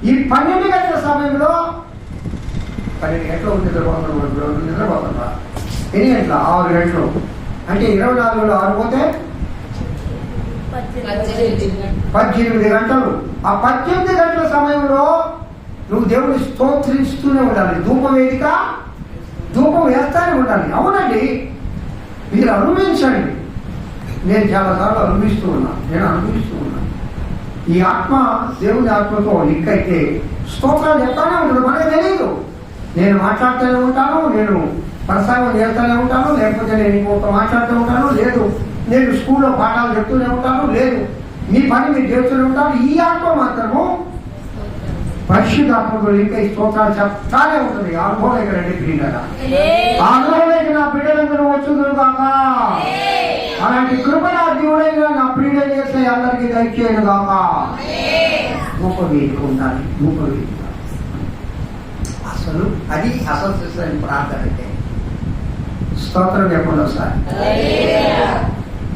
ఈ 12 గంటల సమయంలో 12 గంటలు నిద్రపోతున్నా, ఎన్ని గంటల? 6 గంటలు. అంటే 24లో 6 పోతే 18 గంటలు. ఆ 18 గంటల సమయంలో నువ్వు దేవుని స్తోత్రిస్తూనే ఉండాలి. ధూపవేదిక, ధూపం వేస్తానే ఉండాలి. అవునండి, మీరు అనుభవించండి. నేను చాలాసార్లు అనుభవిస్తూ ఉన్నా. ఈ ఆత్మ దేవుని ఆత్మతో లింక్ అయితే స్తోత్రాలు చెప్తానే ఉంటుంది. మనకు తెలియదు. నేను మాట్లాడుతూనే ఉంటాను, నేను ప్రసంగం చేస్తూనే ఉంటాను, లేకపోతే నేను ఇంకొక మాట్లాడుతూ ఉంటాను, లేదు నేను స్కూల్లో పాఠాలు చెప్తూనే ఉంటాను, లేదు మీ పని మీరు చేస్తూనే ఉంటాను. ఈ ఆత్మ మాత్రము పరిశుద్ధాత్మకుడు ఇంకా ఈ స్తోత్రాలు చెప్తానే ఉంటుంది. అనుభవం రండి ప్రియులారా, అనుభవం నా బిడ్డలందరూ వచ్చుదురు కాక. అలాంటి కృప నా దేవుడైనా నా ప్రియుడ చేస్తే అందరికీ దయచేయను కాక. గొప్ప వేదిక ఉండాలి, గొప్ప వేదిక. అసలు అది అసలు ప్రార్థన అంటే స్తోత్రం చెప్పండి సార్.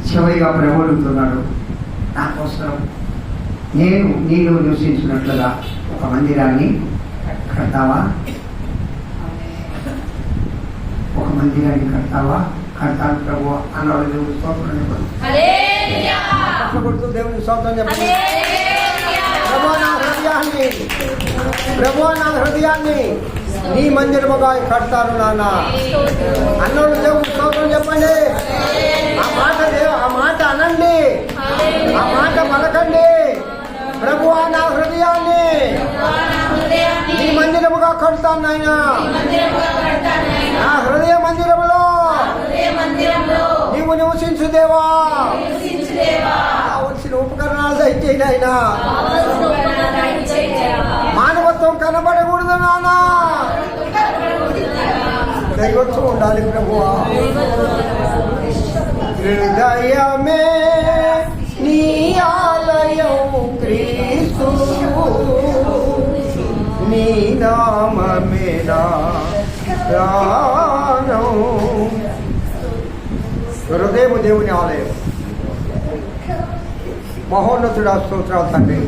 చివరిగా ప్రభుడుతున్నాడు, నా కోసం నేను నీలో నివసించినట్లుగా ఒక మందిరాన్ని కడతావా? ఒక మందిరాన్ని కడతావా? కడతాను ప్రభు అన్నాడు. దేవుడు స్తోత్రం చెప్పండి. దేవుని స్తోత్రం చెప్పండి. ప్రభు నా హృదయాన్ని నీ మందిరముగా కడతాను నాన్న అన్నాడు. దేవుని స్తోత్రం చెప్పండి. ఆ మాట అనండి, ఆ మాట పలకండి. ప్రభు నా హృదయాన్ని నీ మందిరముగా కడతాను నాయన. నా హృదయ మందిరములో నీవు నివసించు దేవా. కావలసిన ఉపకరణాలు దయచేయి నాయన. మానవత్వం కనబడకూడదు నాన్న, దైవత్వం ఉండాలి ప్రభువా. హృదయమే నీ ఆలయం క్రీస్తు, నీ నామమే నా ప్రాణం. హృదయము దేవుని ఆలయం. మహోన్నతుడా స్తోత్రాలు తండ్రి.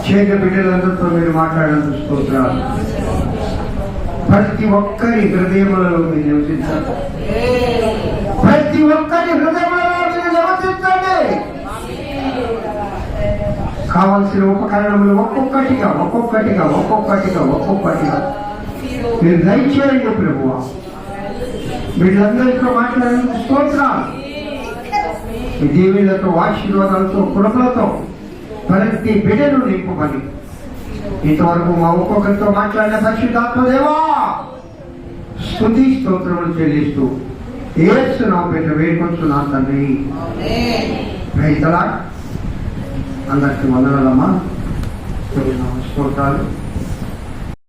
చేత బిడ్డలందరితో మీరు మాట్లాడినందుకు స్తోత్రాలు. ప్రతి ఒక్కరి హృదయములలో మీరు నివసించండి. ప్రతి ఒక్కరి హృదయములలో మీరు నివసించండి. కావలసిన ఉపకరణములు ఒక్కొక్కటిగా ఒక్కొక్కటిగా ఒక్కొక్కటిగా ఒక్కొక్కటిగా మీరు దయచేయండి ప్రభువా. వీళ్ళందరితో మాట్లాడినందుకు స్తోత్రాలు. ఈ దీవెనలతో, ఆశీర్వాదాలతో, కృపలతో ప్రతి బిడ్డను నింపమని ఇంతవరకు మా ఒక్కొక్కరితో మాట్లాడిన పరిశుద్ధాత్మ దేవా స్తుతి స్తోత్రములు చెల్లిస్తూ యేసు నామమున వేడుకొంచున్నాను తండ్రి. Praise the lord. అందరికీ వందనాలమ్మా. స్తోత్రాలు.